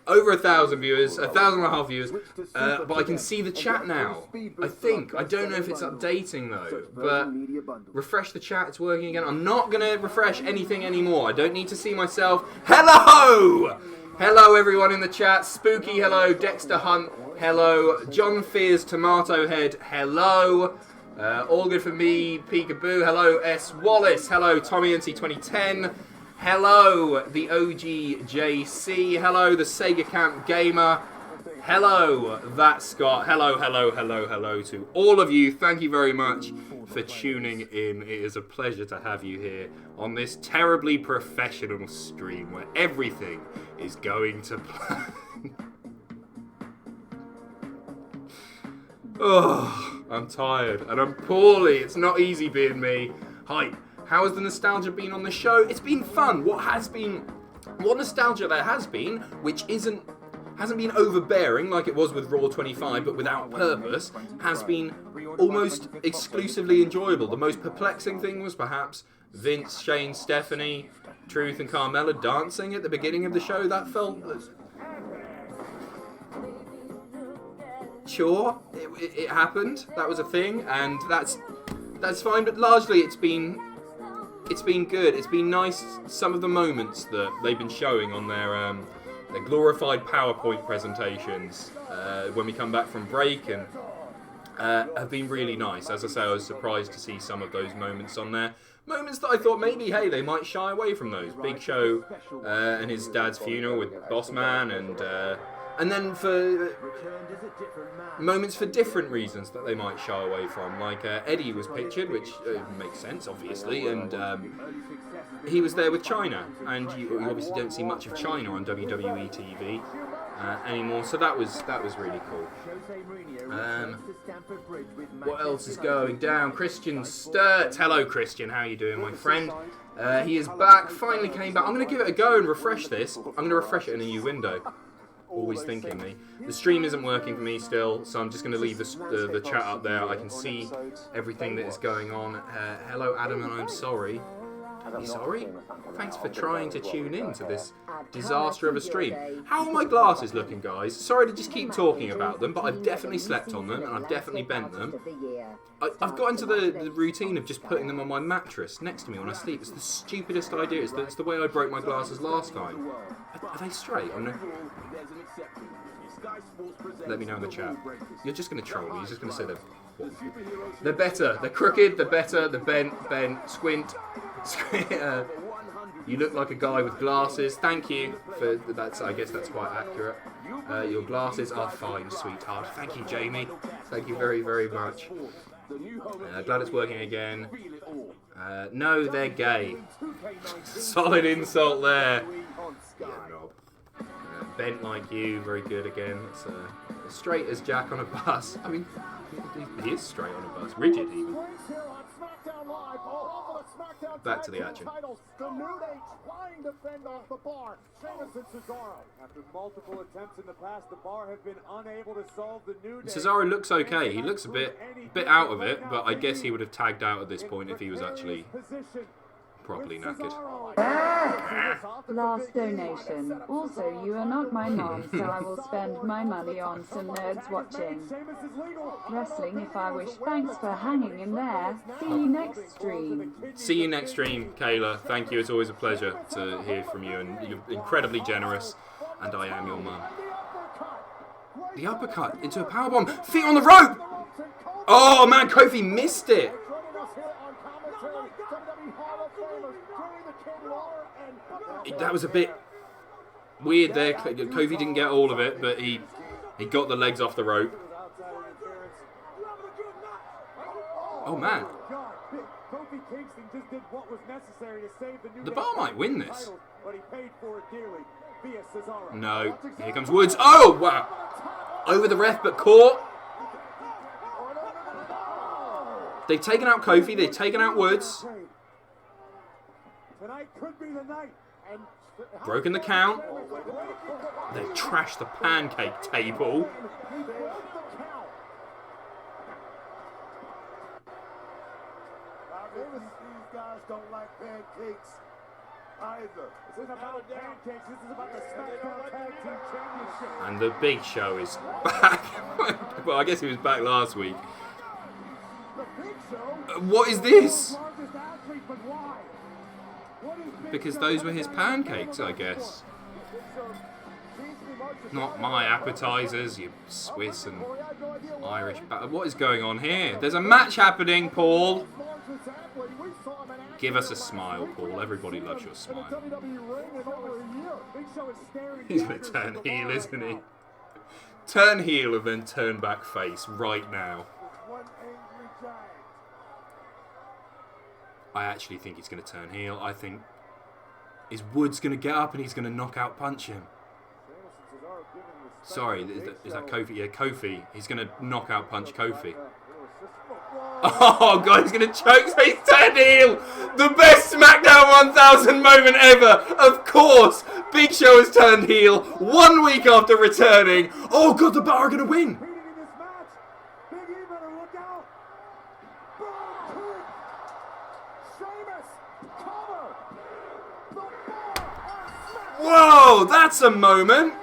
over 1,000 viewers, 1,500 viewers. But I can see the chat now. I think. I don't know if it's updating though. But refresh the chat. It's working again. I'm not going to refresh anything anymore. I don't need to see myself. Hello! Hello everyone in the chat. Spooky, hello. Dexter Hunt, hello. John Fears, Tomato Head, hello. All good for me. Peekaboo, hello. S. Wallace, hello. Tommy NC 2010, hello. The OG JC, hello. The Sega Camp Gamer, hello. That Scott, hello, hello, hello, hello to all of you. Thank you very much for tuning in. It is a pleasure to have you here on this terribly professional stream where everything is going to plan. Oh, I'm tired and I'm poorly. It's not easy being me. Hi, how has the nostalgia been on the show? It's been fun. What nostalgia there has been, which hasn't been overbearing like it was with Raw 25, but without purpose, has been almost exclusively enjoyable. The most perplexing thing was perhaps Vince, Shane, Stephanie, Truth and Carmella dancing at the beginning of the show. That felt... Sure, it happened. That was a thing, and that's fine. But largely, it's been good. It's been nice. Some of the moments that they've been showing on their glorified PowerPoint presentations when we come back from break and have been really nice. As I say, I was surprised to see some of those moments on there. Moments that I thought maybe, hey, they might shy away from those. Big Show and his dad's funeral with Bossman, and then for moments for different reasons that they might shy away from. Like Eddie was pictured, which makes sense, obviously, and he was there with China, and you obviously don't see much of China on WWE TV anymore, so that was really cool. What else is going down? Christian Sturt. Hello, Christian. How are you doing, my friend? He is back. Finally came back. I'm going to give it a go and refresh this. I'm going to refresh it in a new window. Always thinking me. The stream isn't working for me still, so I'm just going to leave the chat up there. I can see everything that is going on. Hello, Adam, and I'm sorry. Sorry? Thanks for trying to tune in to this disaster of a stream. How are my glasses looking, guys? Sorry to just keep talking about them, but I've definitely slept on them and I've definitely bent them. I've got into the routine of just putting them on my mattress next to me when I sleep. It's the stupidest idea. It's the way I broke my glasses last time. Are they straight? Let me know in the chat. You're just going to troll me. You're just going to say they're better. They're crooked. They're better. They're bent. Squint. You look like a guy with glasses. Thank you for that. I guess that's quite accurate. Your glasses are fine, sweetheart. Thank you, Jamie. Thank you very, very much. Glad it's working again. No, they're gay. Solid insult there. Yeah, knob. Bent like you, very good again. It's straight as Jack on a bus. I mean, he is straight on a bus. Rigid, even. Back to the action. The New Day trying to fend off the Bar. Sheamus and Cesaro. After multiple attempts in the past, the Bar have been unable to solve the New Day. Cesaro looks okay. He looks a bit out of it, but I guess he would have tagged out at this point if he was actually properly knackered. Last donation. Also, you are not my mom, so I will spend my money on some nerds watching wrestling if I wish. Thanks for hanging in there. See you next stream. See you next stream, Kayla. Thank you. It's always a pleasure to hear from you, and you're incredibly generous, and I am your mum. The uppercut into a powerbomb. Feet on the rope! Oh, man, Kofi missed it. That was a bit weird there. Kofi didn't get all of it, but he got the legs off the rope. Oh, man. The Bar might win this. No. Here comes Woods. Oh, wow. Over the ref, but caught. They've taken out Kofi. They've taken out Woods. Broken the count. They've trashed the pancake table. These guys don't like pancakes either. This isn't about pancakes. This is about the SmackDown Tag Team Championship. And the Big Show is back. Well, I guess he was back last week. What is this? Because those were his pancakes, I guess. Not my appetizers, you Swiss and Irish. What is going on here? There's a match happening, Paul. Give us a smile, Paul. Everybody loves your smile. He's going to turn heel, isn't he? Turn heel and then turn back face right now. I actually think he's going to turn heel. I think... Is Woods going to get up and he's going to knockout punch him? Sorry, is that Kofi? Yeah, Kofi. He's going to knockout punch Kofi. Oh, God, he's going to choke. So he's turned heel. The best SmackDown 1000 moment ever. Of course, Big Show has turned heel 1 week after returning. Oh, God, the Bar are going to win. Whoa, that's a moment.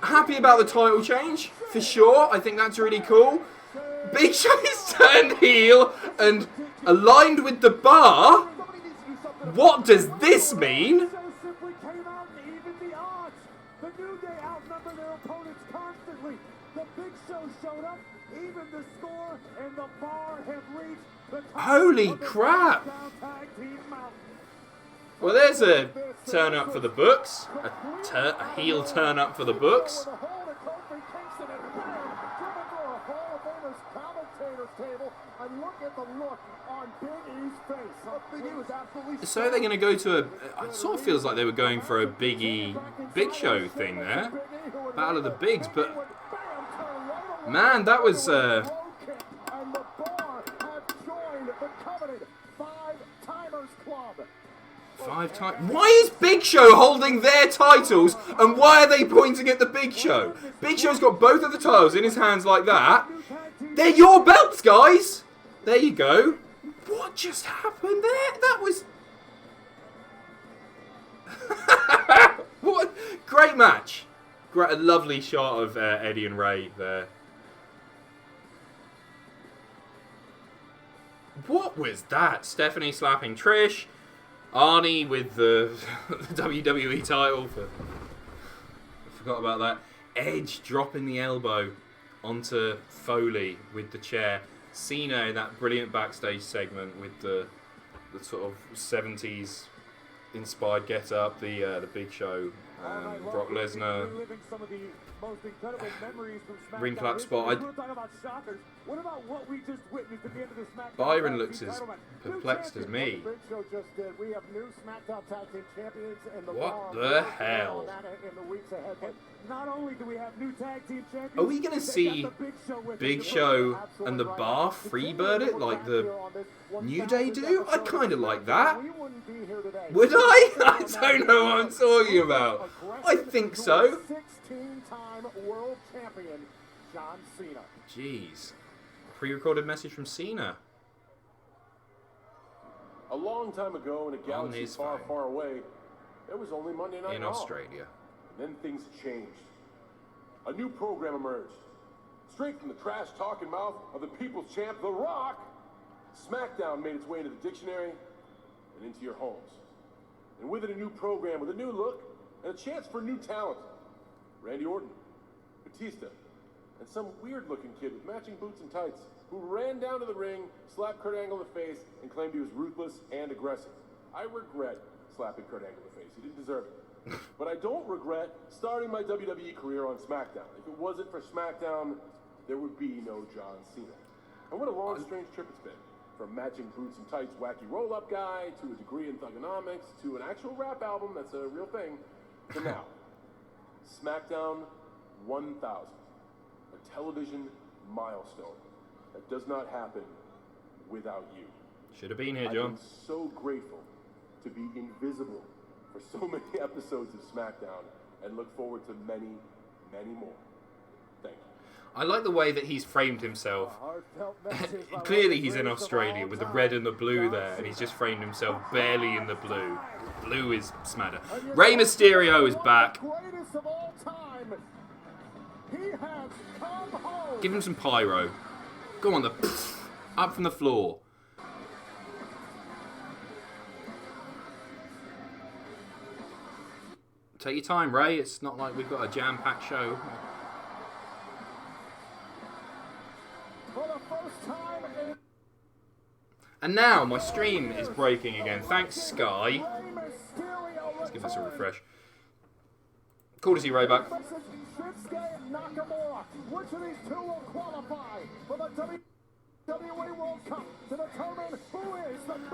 Happy about the title change, for sure. I think that's really cool. Big Show is turned heel and aligned with the Bar. What does this mean? Holy crap! Well, there's a turn up for the books. A heel turn up for the books. So they're going to go to a... It sort of feels like they were going for a Big Show thing there. Battle of the Bigs, but... Man, that was... Five times. Why is Big Show holding their titles and why are they pointing at the Big Show? Big Show's got both of the titles in his hands like that. They're your belts, guys! There you go. What just happened there? That was... What? Great match. A lovely shot of Eddie and Ray there. What was that? Stephanie slapping Trish. Arnie with the WWE title. I forgot about that. Edge dropping the elbow onto Foley with the chair. Cena in that brilliant backstage segment with the sort of 70s inspired get up, the Big Show, Brock Lesnar, ring clap spot. Byron looks as perplexed as me. What the hell? Not only do we have new tag team champions, are we going to see Big Show and the Bar freebird it like the New Day do? I kind of like that. Would I? I don't know what I'm talking about. I think so. 16-time world champion John Cena. Jeez. Pre-recorded message from Cena. A long time ago in a galaxy far, far away, there was only Monday Night Raw. In Australia. And then things changed. A new program emerged. Straight from the trash-talking mouth of the people's champ, The Rock, SmackDown made its way into the dictionary and into your homes. And with it, a new program with a new look and a chance for new talent. Randy Orton, Batista, and some weird-looking kid with matching boots and tights who ran down to the ring, slapped Kurt Angle in the face, and claimed he was ruthless and aggressive. I regret slapping Kurt Angle in the face. He didn't deserve it. But I don't regret starting my WWE career on SmackDown. If it wasn't for SmackDown, there would be no John Cena. And what a long, strange trip it's been. From matching boots and tights wacky roll-up guy, to a degree in thugonomics, to an actual rap album that's a real thing, to now. SmackDown 1000. A television milestone that does not happen without you. Should have been here, John. I'm so grateful to be invisible for so many episodes of SmackDown and look forward to many, many more. Thank you. I like the way that he's framed himself. Clearly he's in Australia with the red and the blue there, and he's just framed himself barely in the blue. Blue is smatter. Rey Mysterio is back. Give him some pyro. Go on, up from the floor. Take your time, Ray. It's not like we've got a jam-packed show. And now my stream is breaking again. Thanks, Sky. Let's give this a refresh. Cool to see Ray back.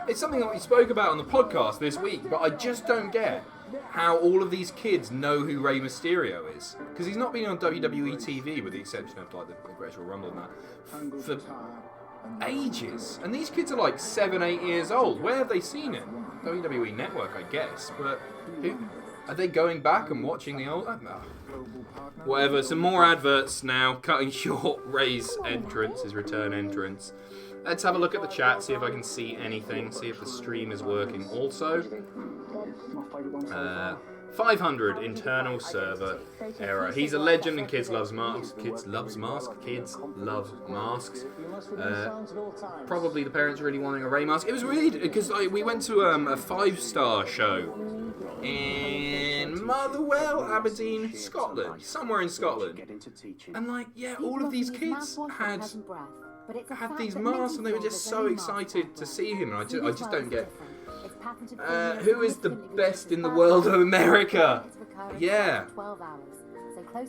It's something that we spoke about on the podcast this week, but I just don't get how all of these kids know who Rey Mysterio is. Because he's not been on WWE TV, with the exception of like the Great Royal Rumble and that, for ages. And these kids are like 7, 8 years old. Where have they seen it? WWE Network, I guess. But are they going back and watching the old... No. Whatever, some more adverts now, cutting short Ray's entrance, his return entrance. Let's have a look at the chat, see if I can see anything, see if the stream is working also. 500 internal server error. He's a legend and kids loves masks. Kids love masks. Probably the parents really wanting a Ray mask. It was weird because we went to a 5-star show in Motherwell, Aberdeen, Scotland, somewhere in Scotland. And like, yeah, all of these kids had these masks and they were just so excited to see him. And I just don't get. Who is the best in the world of America? Yeah.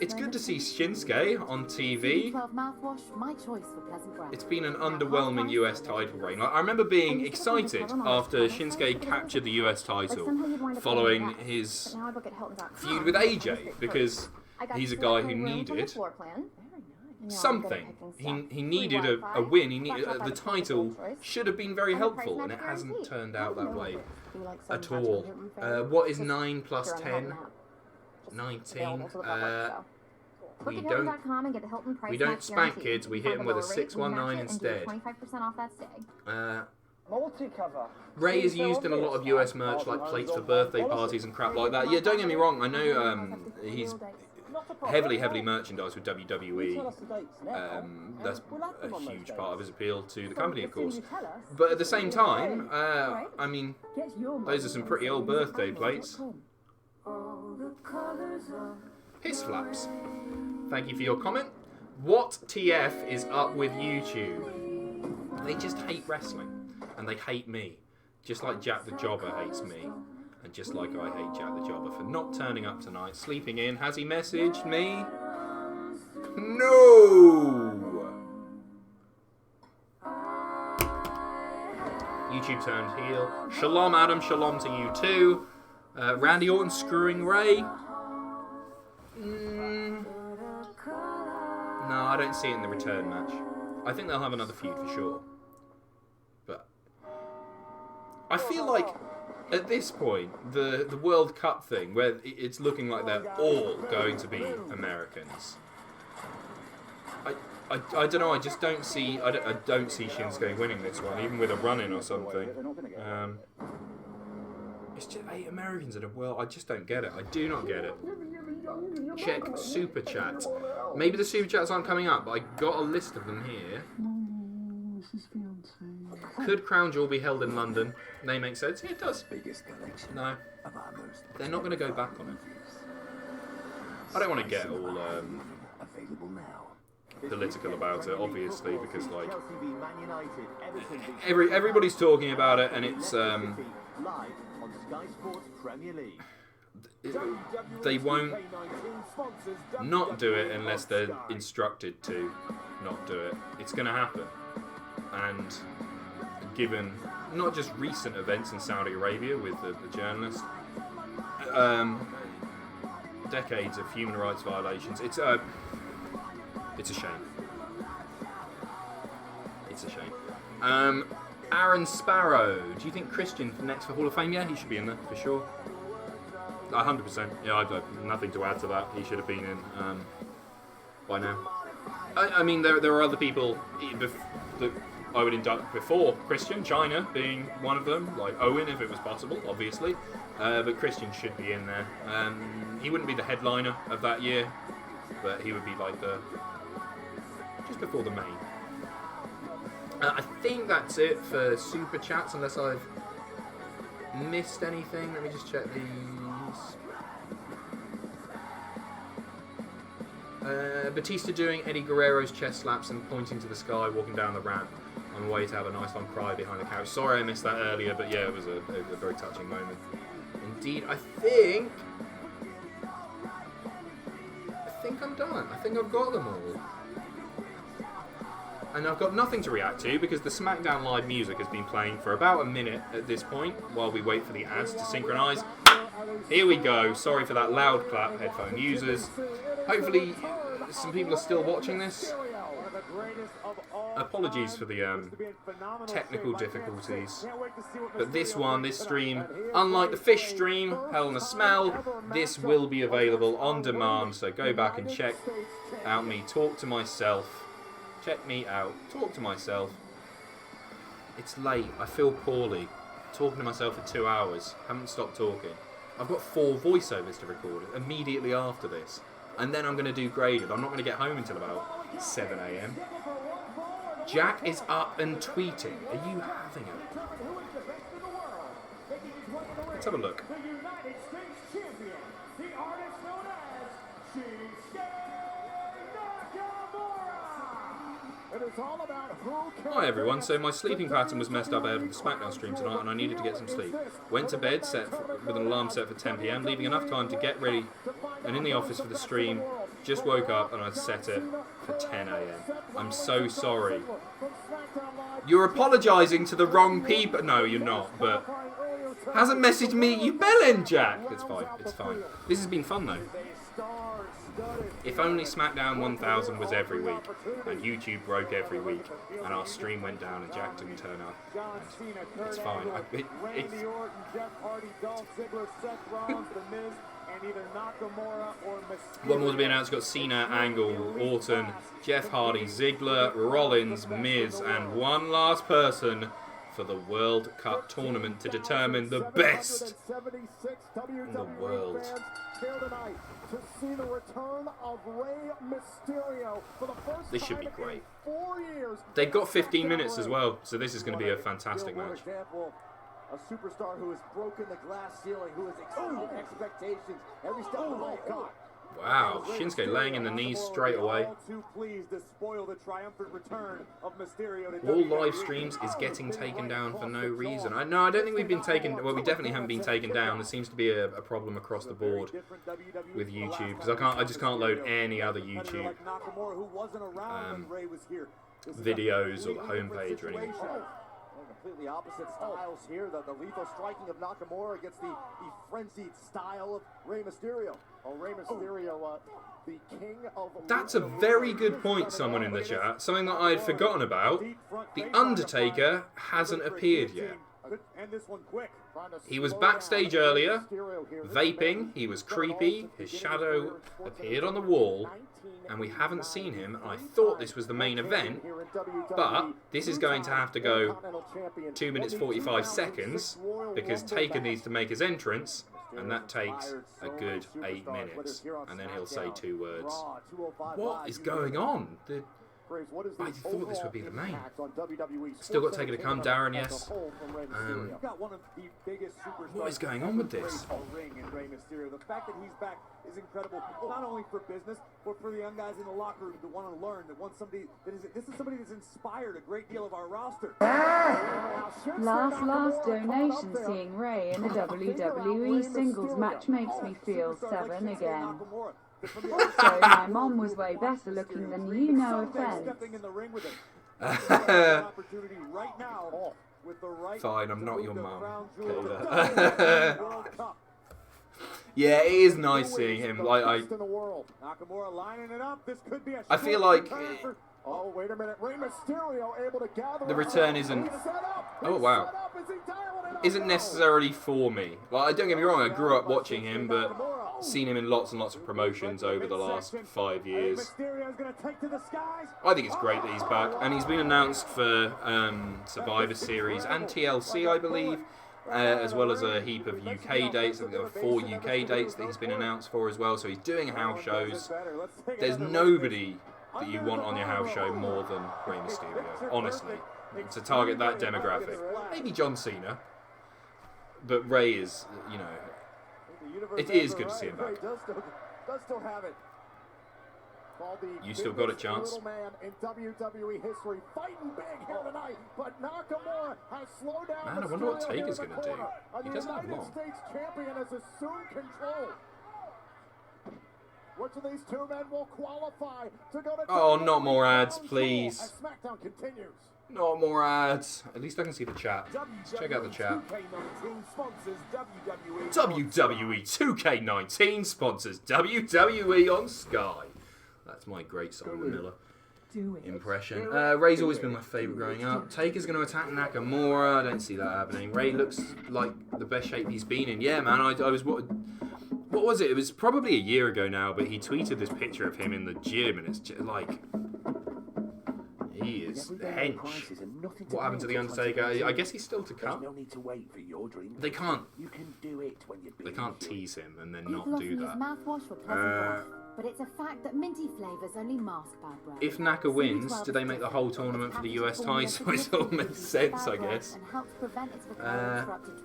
It's good to see Shinsuke on TV. It's been an underwhelming US title reign. I remember being excited after Shinsuke captured the US title following his feud with AJ, because he's a guy who needed something. He needed a win. He needed the title should have been very helpful, and it hasn't turned out that way at all. What is 9 plus 10? 19. Look at Hilton.com and get the Hilton price We don't match spank guarantee. kids. We You hit find them the with a lower rate, you 619 match it, and get instead. 25% off that stay. Multi-cover. Ray is Seems so used in a lot of obvious US now. merch, like plates for birthday parties and crap like that. Yeah, don't get me wrong. I know he's heavily merchandised with WWE. That's a huge part of his appeal to the company, of course. But at the same time, I mean, those are some pretty old birthday plates. Piss flaps. Thank you for your comment. What TF is up with YouTube? They just hate wrestling. And they hate me. Just like Jack the Jobber hates me. And just like I hate Jack the Jobber for not turning up tonight, sleeping in. Has he messaged me? No! YouTube turned heel. Shalom, Adam. Shalom to you too. Randy Orton screwing Ray. No, I don't see it in the return match. I think they'll have another feud for sure. But I feel like at this point, the World Cup thing, where it's looking like they're all going to be Americans. I don't know. I just don't see. I don't see Shinsuke winning this one, even with a run-in or something. It's just 8 Americans in a world. I just don't get it. I do not get it. Check Super Chat. Maybe the Super Chats aren't coming up, but I got a list of them here. Could Crown Jewel be held in London? Name makes sense. Yeah, it does. No. They're not going to go back on it. I don't want to get all political about it, obviously, because like everybody's talking about it, and it's they won't not do it unless they're instructed to not do it. It's going to happen, and given not just recent events in Saudi Arabia with the journalist, decades of human rights violations, it's a shame. It's a shame. Aaron Sparrow, do you think Christian next for Hall of Fame? Yeah, he should be in there for sure. 100%. Yeah, I've got nothing to add to that. He should have been in by now. I mean, there are other people that I would induct before Christian, China being one of them, like Owen if it was possible, obviously. But Christian should be in there. He wouldn't be the headliner of that year, but he would be like just before the main. I think that's it for Super Chats, unless I've missed anything. Let me just check these. Batista doing Eddie Guerrero's chest slaps and pointing to the sky, walking down the ramp on the way to have a nice long cry behind the couch. Sorry I missed that earlier, but yeah, it was a very touching moment. Indeed, I think I'm done. I think I've got them all. And I've got nothing to react to because the SmackDown Live music has been playing for about a minute at this point while we wait for the ads to synchronise. Here we go. Sorry for that loud clap, headphone users. Hopefully some people are still watching this. Apologies for the technical difficulties. But this stream, unlike the fish stream, Hell in a Smell, this will be available on demand. So go back and check out me talk to myself. Check me out. Talk to myself. It's late. I feel poorly. Talking to myself for 2 hours. Haven't stopped talking. I've got 4 voiceovers to record immediately after this. And then I'm going to do graded. I'm not going to get home until about 7 a.m. Jack is up and tweeting. Are you having it? Let's have a look. Hi everyone, so my sleeping pattern was messed up ahead of the SmackDown stream tonight and I needed to get some sleep. Went to bed with an alarm set for 10 PM, leaving enough time to get ready and in the office for the stream. Just woke up and I set it for 10 AM. I'm so sorry. You're apologising to the wrong people. No, you're not, but hasn't messaged me, you bellend, Jack. It's fine, it's fine. This has been fun though. If only SmackDown 1000 was every week, and YouTube broke every week, and our stream went down and Jack didn't turn up. It's fine. and either Nakamura or Mysterio. One more to be announced. Got Cena, Angle, Orton, Jeff Hardy, Ziggler, Rollins, Miz, and one last person for the World Cup tournament to determine the best in the world. Here tonight to see the return of Rey Mysterio for the first This should be time great. in 4 years. They've got 15 minutes as well, so this is going to be a fantastic match. Example, a superstar who has broken the glass ceiling, who has exceeded expectations every step of the way. Wow, Shinsuke laying in the knees straight away. All too pleased to spoil the triumphant return of Mysterio to All WWE. live streams is getting taken down for no reason. I don't think we've been taken. Well, we definitely haven't been taken down. There seems to be a problem across the board with YouTube because I just can't load any other YouTube videos or the homepage or anything. Completely opposite styles here. The lethal striking of Nakamura against the frenzied style of Rey Mysterio. Oh, Rey Mysterio, the king of... That's a very good point, someone in the chat. Something that I had forgotten about. The Undertaker hasn't appeared yet. End this one quick. He was backstage earlier, vaping, he was creepy, his shadow appeared on the wall, and we haven't seen him. I thought this was the main event, but this is going to have to go 2 minutes 45 seconds, because Taker needs to make his entrance, and that takes a good 8 minutes, and then he'll say 2 words. What is going on? I thought this would be the main. Still got Taker to come, Darren, yes. What is going on with this? The fact that he's back is incredible, not only for business, but for the young guys in the locker room that want to learn, that want somebody that is. This is somebody that's inspired a great deal of our roster. Last donation, seeing Rey in a WWE singles match makes me feel 7 again. Also, my mom was way better looking than you, no offense. Fine, I'm not your mum. Yeah, it is nice seeing him. I feel like oh, wait a minute. Rey Mysterio able to gather the return isn't. Oh wow, isn't necessarily for me. Like, don't get me wrong, I grew up watching him, but seen him in lots and lots of promotions over the last 5 years. I think it's great that he's back, and he's been announced for Survivor Series and TLC, I believe, as well as a heap of UK dates. I think there were 4 UK dates that he's been announced for as well. So he's doing house shows. There's nobody that you want on your house show more than Rey Mysterio, honestly, to target that demographic. Maybe John Cena, but Rey is, you know, it is good to see him back. You still got it, Chance. Man, I wonder what Taker's going to do. He doesn't have long. Which of these 2 men will qualify to go to... Oh, not more ads, please. SmackDown continues. Not more ads. At least I can see the chat. Let's check out the chat. WWE 2K19 sponsors WWE on Sky. That's my great Simon Miller impression. Rey's always been my favourite growing up. Taker's going to attack Nakamura. I don't see that happening. Rey looks like the best shape he's been in. Yeah, man, I was... What was it? It was probably a year ago now, but he tweeted this picture of him in the gym, and it's just like... He is hench. What happened to The Undertaker? I guess he's still to come. No need to wait for your dream. They can't... You can do it when you're They can't tease him and then He's not lost do his that. mouthwash for pleasant breath, but it's a fact that minty flavours only mask bad breath. If Naka wins, do they make the whole tournament for the US title? It all makes sense, I guess.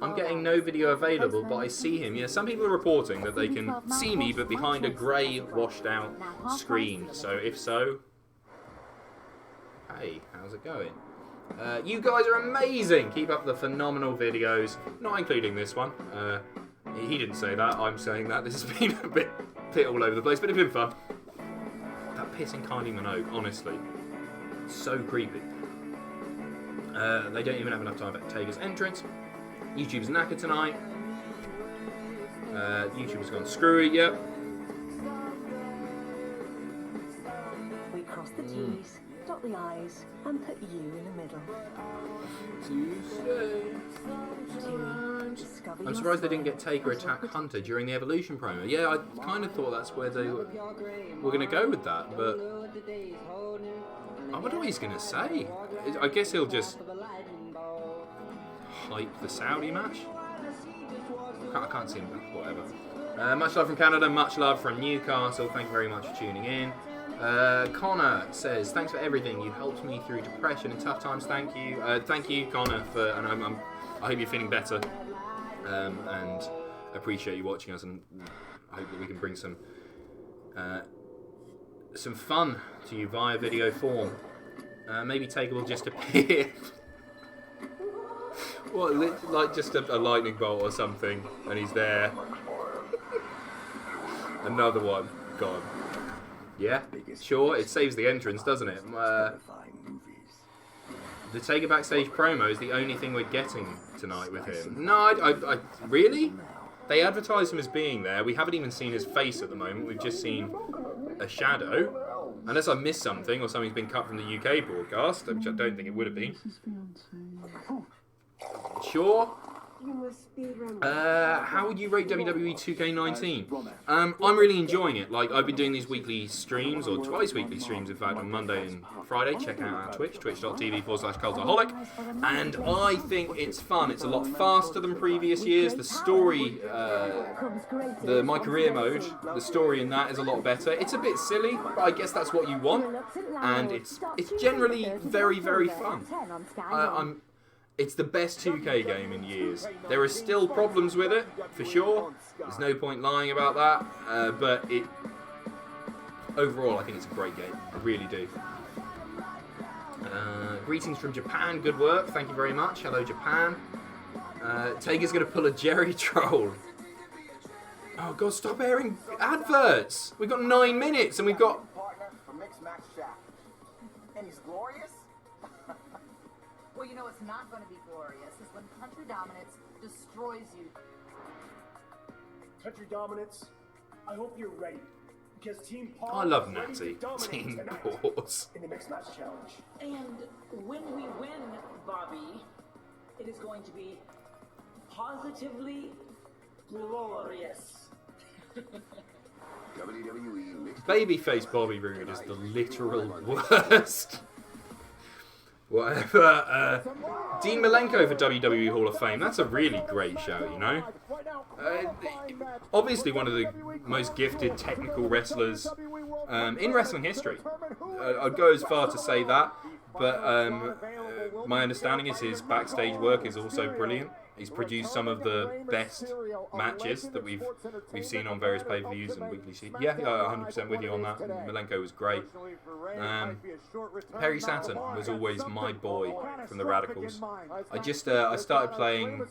I'm getting no video available, but I see him. Yeah, some people are reporting that they can see me, but behind a grey, washed-out screen. So if so... Hey, how's it going? You guys are amazing! Keep up the phenomenal videos, not including this one. He didn't say that, I'm saying that. This has been a bit all over the place, but it's been fun. That pissing Kylie Minogue, honestly. So creepy. They don't even have enough time for Taker's entrance. YouTube's knackered tonight. YouTube has gone screwy, yep. We cross the T's, dot the I's, and put you in the middle. I'm surprised they didn't get Taker attack Hunter during the Evolution promo. Yeah, I kind of thought that's where they were going to go with that, but I wonder what he's going to say. I guess he'll just hype the Saudi match. I can't see him, whatever. Much love from Canada, much love from Newcastle. Thank you very much for tuning in. Connor says, thanks for everything. You helped me through depression and tough times. Thank you. Thank you, Connor, and I hope you're feeling better. And appreciate you watching us, and I hope that we can bring some fun to you via video form. Maybe Taker will just appear. What, like just a lightning bolt or something, and he's there. Another one gone. Yeah, sure, it saves the entrance, doesn't it? The Taker backstage promo is the only thing we're getting tonight with him. No, I really? They advertise him as being there. We haven't even seen his face at the moment. We've just seen a shadow. Unless I missed something, or something's been cut from the UK broadcast, which I don't think it would have been. Sure. How would you rate WWE 2K19? I'm really enjoying it. Like, I've been doing these weekly streams, or twice weekly streams, in fact, on Monday and Friday. Check out our Twitch, twitch.tv/Cultaholic. And I think it's fun. It's a lot faster than previous years. The story, the My Career mode, the story in that is a lot better. It's a bit silly, but I guess that's what you want. And it's generally very, very fun. It's the best 2K game in years. There are still problems with it, for sure. There's no point lying about that. But overall, I think it's a great game. I really do. Greetings from Japan. Good work. Thank you very much. Hello, Japan. Taker's going to pull a Jerry troll. Oh, God, stop airing adverts. We've got 9 minutes and we've got... And he's glorious? Well, you know what's not going to be glorious is when country dominance destroys you. Country dominance, I hope you're ready. Because Team Paul I love Natty. Team Paws. In the mixed match challenge. And when we win, Bobby, it is going to be positively glorious. WWE Babyface Bobby Roode is the literal worst. Whatever. Dean Malenko for WWE Hall of Fame. That's a really great show, you know. Obviously one of the most gifted technical wrestlers in wrestling history. I'd go as far to say that, but my understanding is his backstage work is also brilliant. He's produced some of the best matches that we've seen on various pay-per-views and weekly sheets. Yeah, 100% with you on that. Malenko was great. Perry Saturn was always my boy from the Radicals. I started playing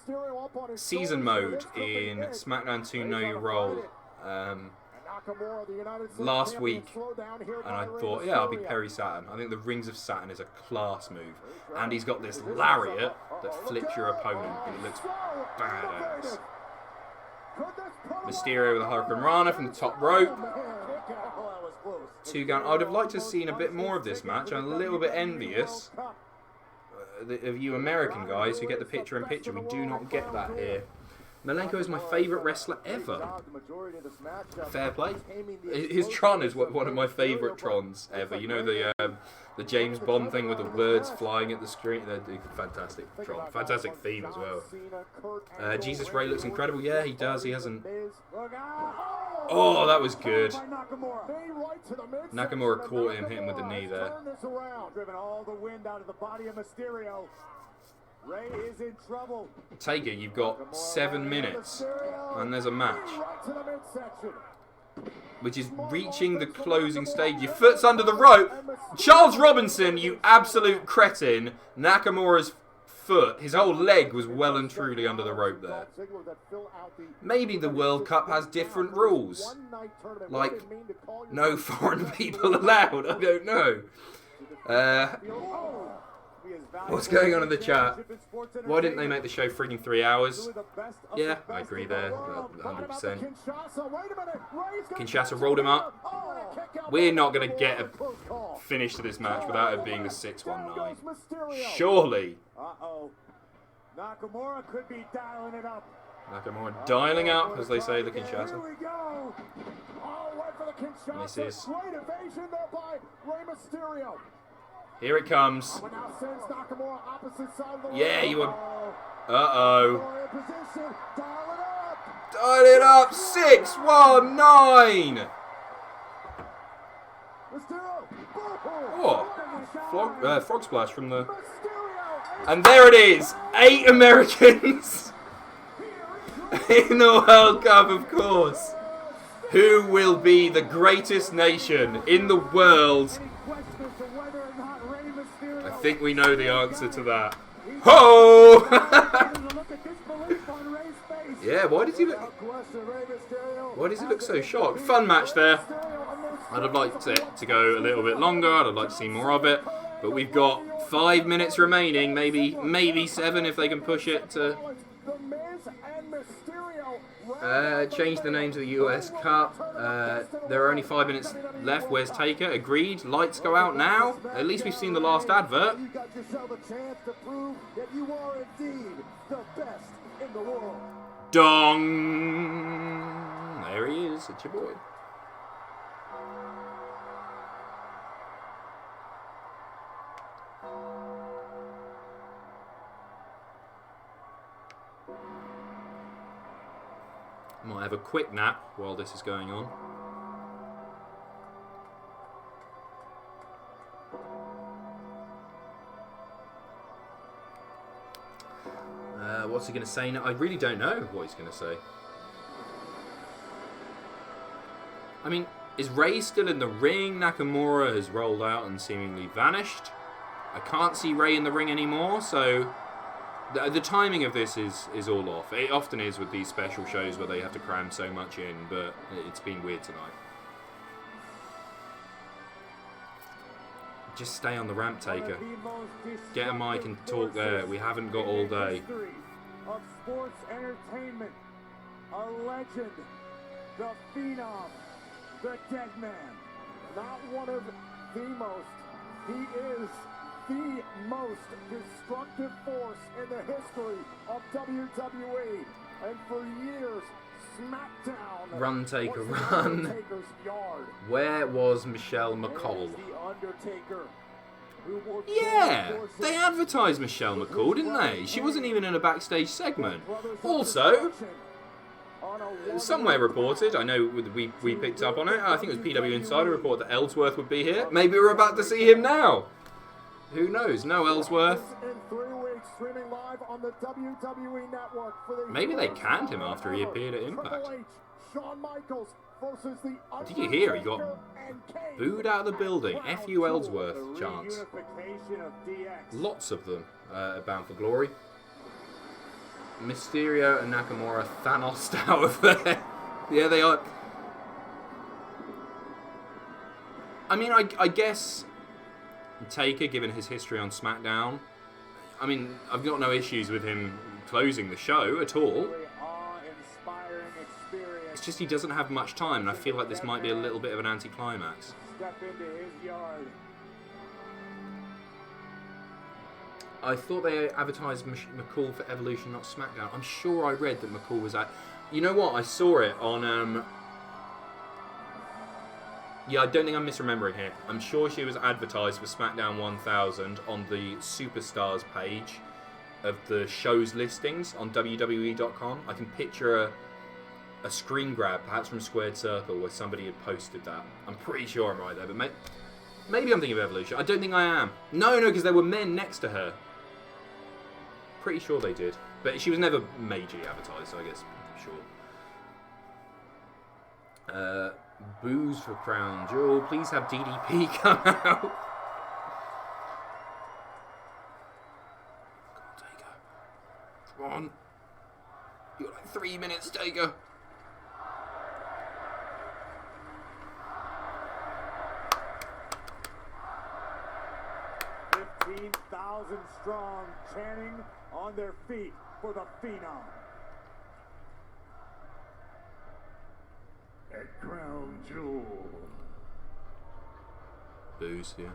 season mode in SmackDown 2 Know Your Role last week, and I thought, yeah, I'll be Perry Saturn. I think the Rings of Saturn is a class move, and he's got this lariat that flips your opponent, and it looks badass. Mysterio with a Hurricane Rana from the top rope. 2 count. I would have liked to have seen a bit more of this match. I'm a little bit envious of you American guys who get the picture-in-picture. We do not get that here. Malenko is my favourite wrestler ever. Fair play. His Tron is one of my favourite Trons ever. You know the James Bond thing with the words flying at the screen? Fantastic Tron. Fantastic theme as well. Jesus Ray looks incredible. Yeah, he does. He hasn't... Oh, that was good. Nakamura caught him, hit him with the knee there. Rey is in trouble. Taker, you've got 7 minutes, and there's a match, which is reaching the closing stage. Your foot's under the rope. Charles Robinson, you absolute cretin. Nakamura's foot, his whole leg was well and truly under the rope there. Maybe the World Cup has different rules. Like, no foreign people allowed. I don't know. What's going on in the chat? Why didn't they make the show freaking 3 hours? Yeah, I agree there, 100%. Kinshasa rolled him up. We're not going to get a finish to this match without it being the 619. Surely. Uh-oh. Nakamura could be dialing it up. Nakamura dialing up, as they say, the Kinshasa. Here we go. Oh, went for the Kinshasa. This is... Great evasion there by Rey Mysterio. Here it comes. Now sends Nakamura opposite side of the yeah, you were... Dial it up. 619. Oh, frog splash from the... And there it is. 8 Americans in the World Cup, of course. Who will be the greatest nation in the world? I think we know the answer to that. Ho! Yeah, why does he look so shocked? Fun match there. I'd have liked it to go a little bit longer. I'd have liked to see more of it. But we've got 5 minutes remaining, maybe 7 if they can push it to change the name to the US Cup. There are only 5 minutes left. Where's Taker? Agreed. Lights go out now. At least we've seen the last advert. You got yourself a chance to prove that you are indeed the best in the world. Dong! There he is. It's your boy. Might have a quick nap while this is going on. What's he going to say now? I really don't know what he's going to say. I mean, is Rey still in the ring? Nakamura has rolled out and seemingly vanished. I can't see Rey in the ring anymore, so... The timing of this is all off. It often is with these special shows where they have to cram so much in, but it's been weird tonight. Just stay on the ramp, Taker. Get a mic and talk there. We haven't got all day. Of sports entertainment, a legend, the phenom, the dead man. Not one of the most. He is the most destructive force in the history of WWE, and for years, SmackDown. Run, Taker, run. Where was Michelle McCall? Yeah, they advertised Michelle McCall, didn't they? She wasn't even in a backstage segment. Also, somewhere reported, I know we picked up on it, I think it was PW Insider report that Ellsworth would be here. Maybe we're about to see him now. Who knows? No Ellsworth. Maybe they canned him after he appeared at Impact. Did you hear? He got booed out of the building. F.U. Ellsworth chants. Lots of them Bound for Glory. Mysterio and Nakamura Thanos out of there. Yeah, they are. I mean, I guess Taker, given his history on SmackDown, I mean, I've got no issues with him closing the show at all. It's just he doesn't have much time, and I feel like this might be a little bit of an anticlimax. Step into his yard. I thought they advertised McCall for Evolution, not SmackDown. I'm sure I read that McCall was at... You know what? I saw it on... Yeah, I don't think I'm misremembering here. I'm sure she was advertised for SmackDown 1000 on the Superstars page of the show's listings on WWE.com. I can picture a screen grab, perhaps from Squared Circle, where somebody had posted that. I'm pretty sure I'm right there, but maybe I'm thinking of Evolution. I don't think I am. No, because there were men next to her. Pretty sure they did. But she was never majorly advertised, so I guess sure. Booze for Crown Jewel. Please have DDP come out. Come on. You got like 3 minutes, Taker. 15,000 strong, chanting on their feet for the Phenom. At Crown Jewel. Booze, yeah.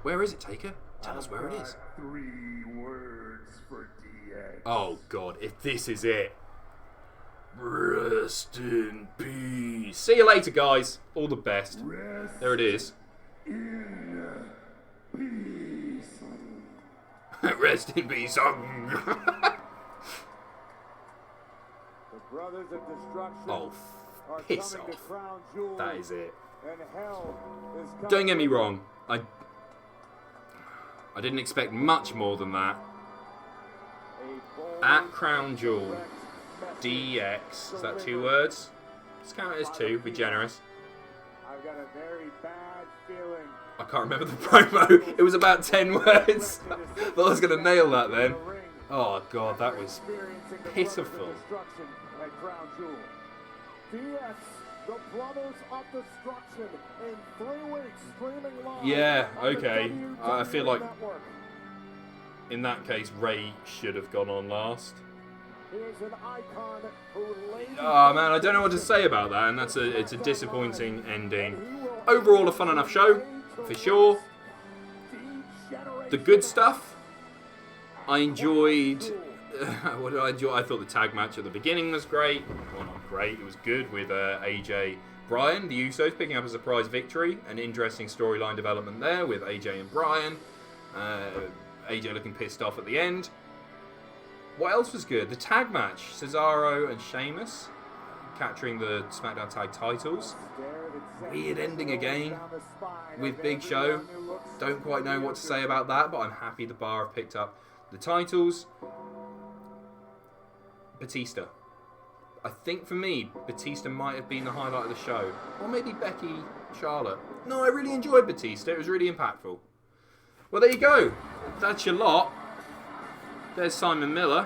Where is it, Taker? Tell us where it is. 3 words for DX. Oh God, if this is it. Rest in peace. See you later, guys. All the best. There it is. In peace. Rest in peace. The Brothers of Destruction Oh, are piss coming to off. Crown Jewel, That is it. and hell is coming. Don't get me wrong. I didn't expect much more than that. At Crown Jewel, DX. Is that 2 words? Let's count it as 2. Be generous. I've got a very bad feeling. I can't remember the promo. It was about 10 words. Thought I was going to nail that then. Oh God, that was pitiful. Destruction at Crown Jewel. DX, the Brothers of Destruction, in 3 weeks, streaming live. Yeah, on the okay. I feel like Network. in that case, Rey should have gone on last. Here's an icon who laid Oh man, I don't know what to say about that, and it's a disappointing ending. Overall, a fun enough show, for sure. The good stuff, I enjoyed. What did I enjoy? I thought the tag match at the beginning was great. Well, not great. It was good with AJ, Bryan, the Usos picking up a surprise victory. An interesting storyline development there with AJ and Bryan. AJ looking pissed off at the end. What else was good? The tag match, Cesaro and Sheamus capturing the SmackDown tag titles. Weird ending again with Big Show. Don't quite know what to say about that, but I'm happy the Bar have picked up the titles. Batista. I think for me, Batista might have been the highlight of the show. Or maybe Becky, Charlotte. No, I really enjoyed Batista. It was really impactful. Well, there you go. That's your lot. There's Simon Miller.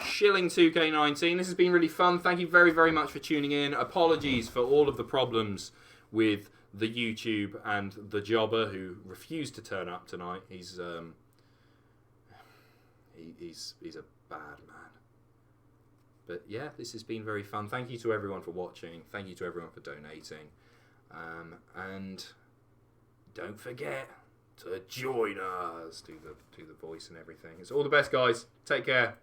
Shilling 2K19. This has been really fun. Thank you very, very much for tuning in. Apologies for all of the problems with the YouTube and the jobber who refused to turn up tonight. He's a bad man. But yeah, this has been very fun. Thank you to everyone for watching. Thank you to everyone for donating. And don't forget to join us. Do the voice and everything. It's all the best, guys. Take care.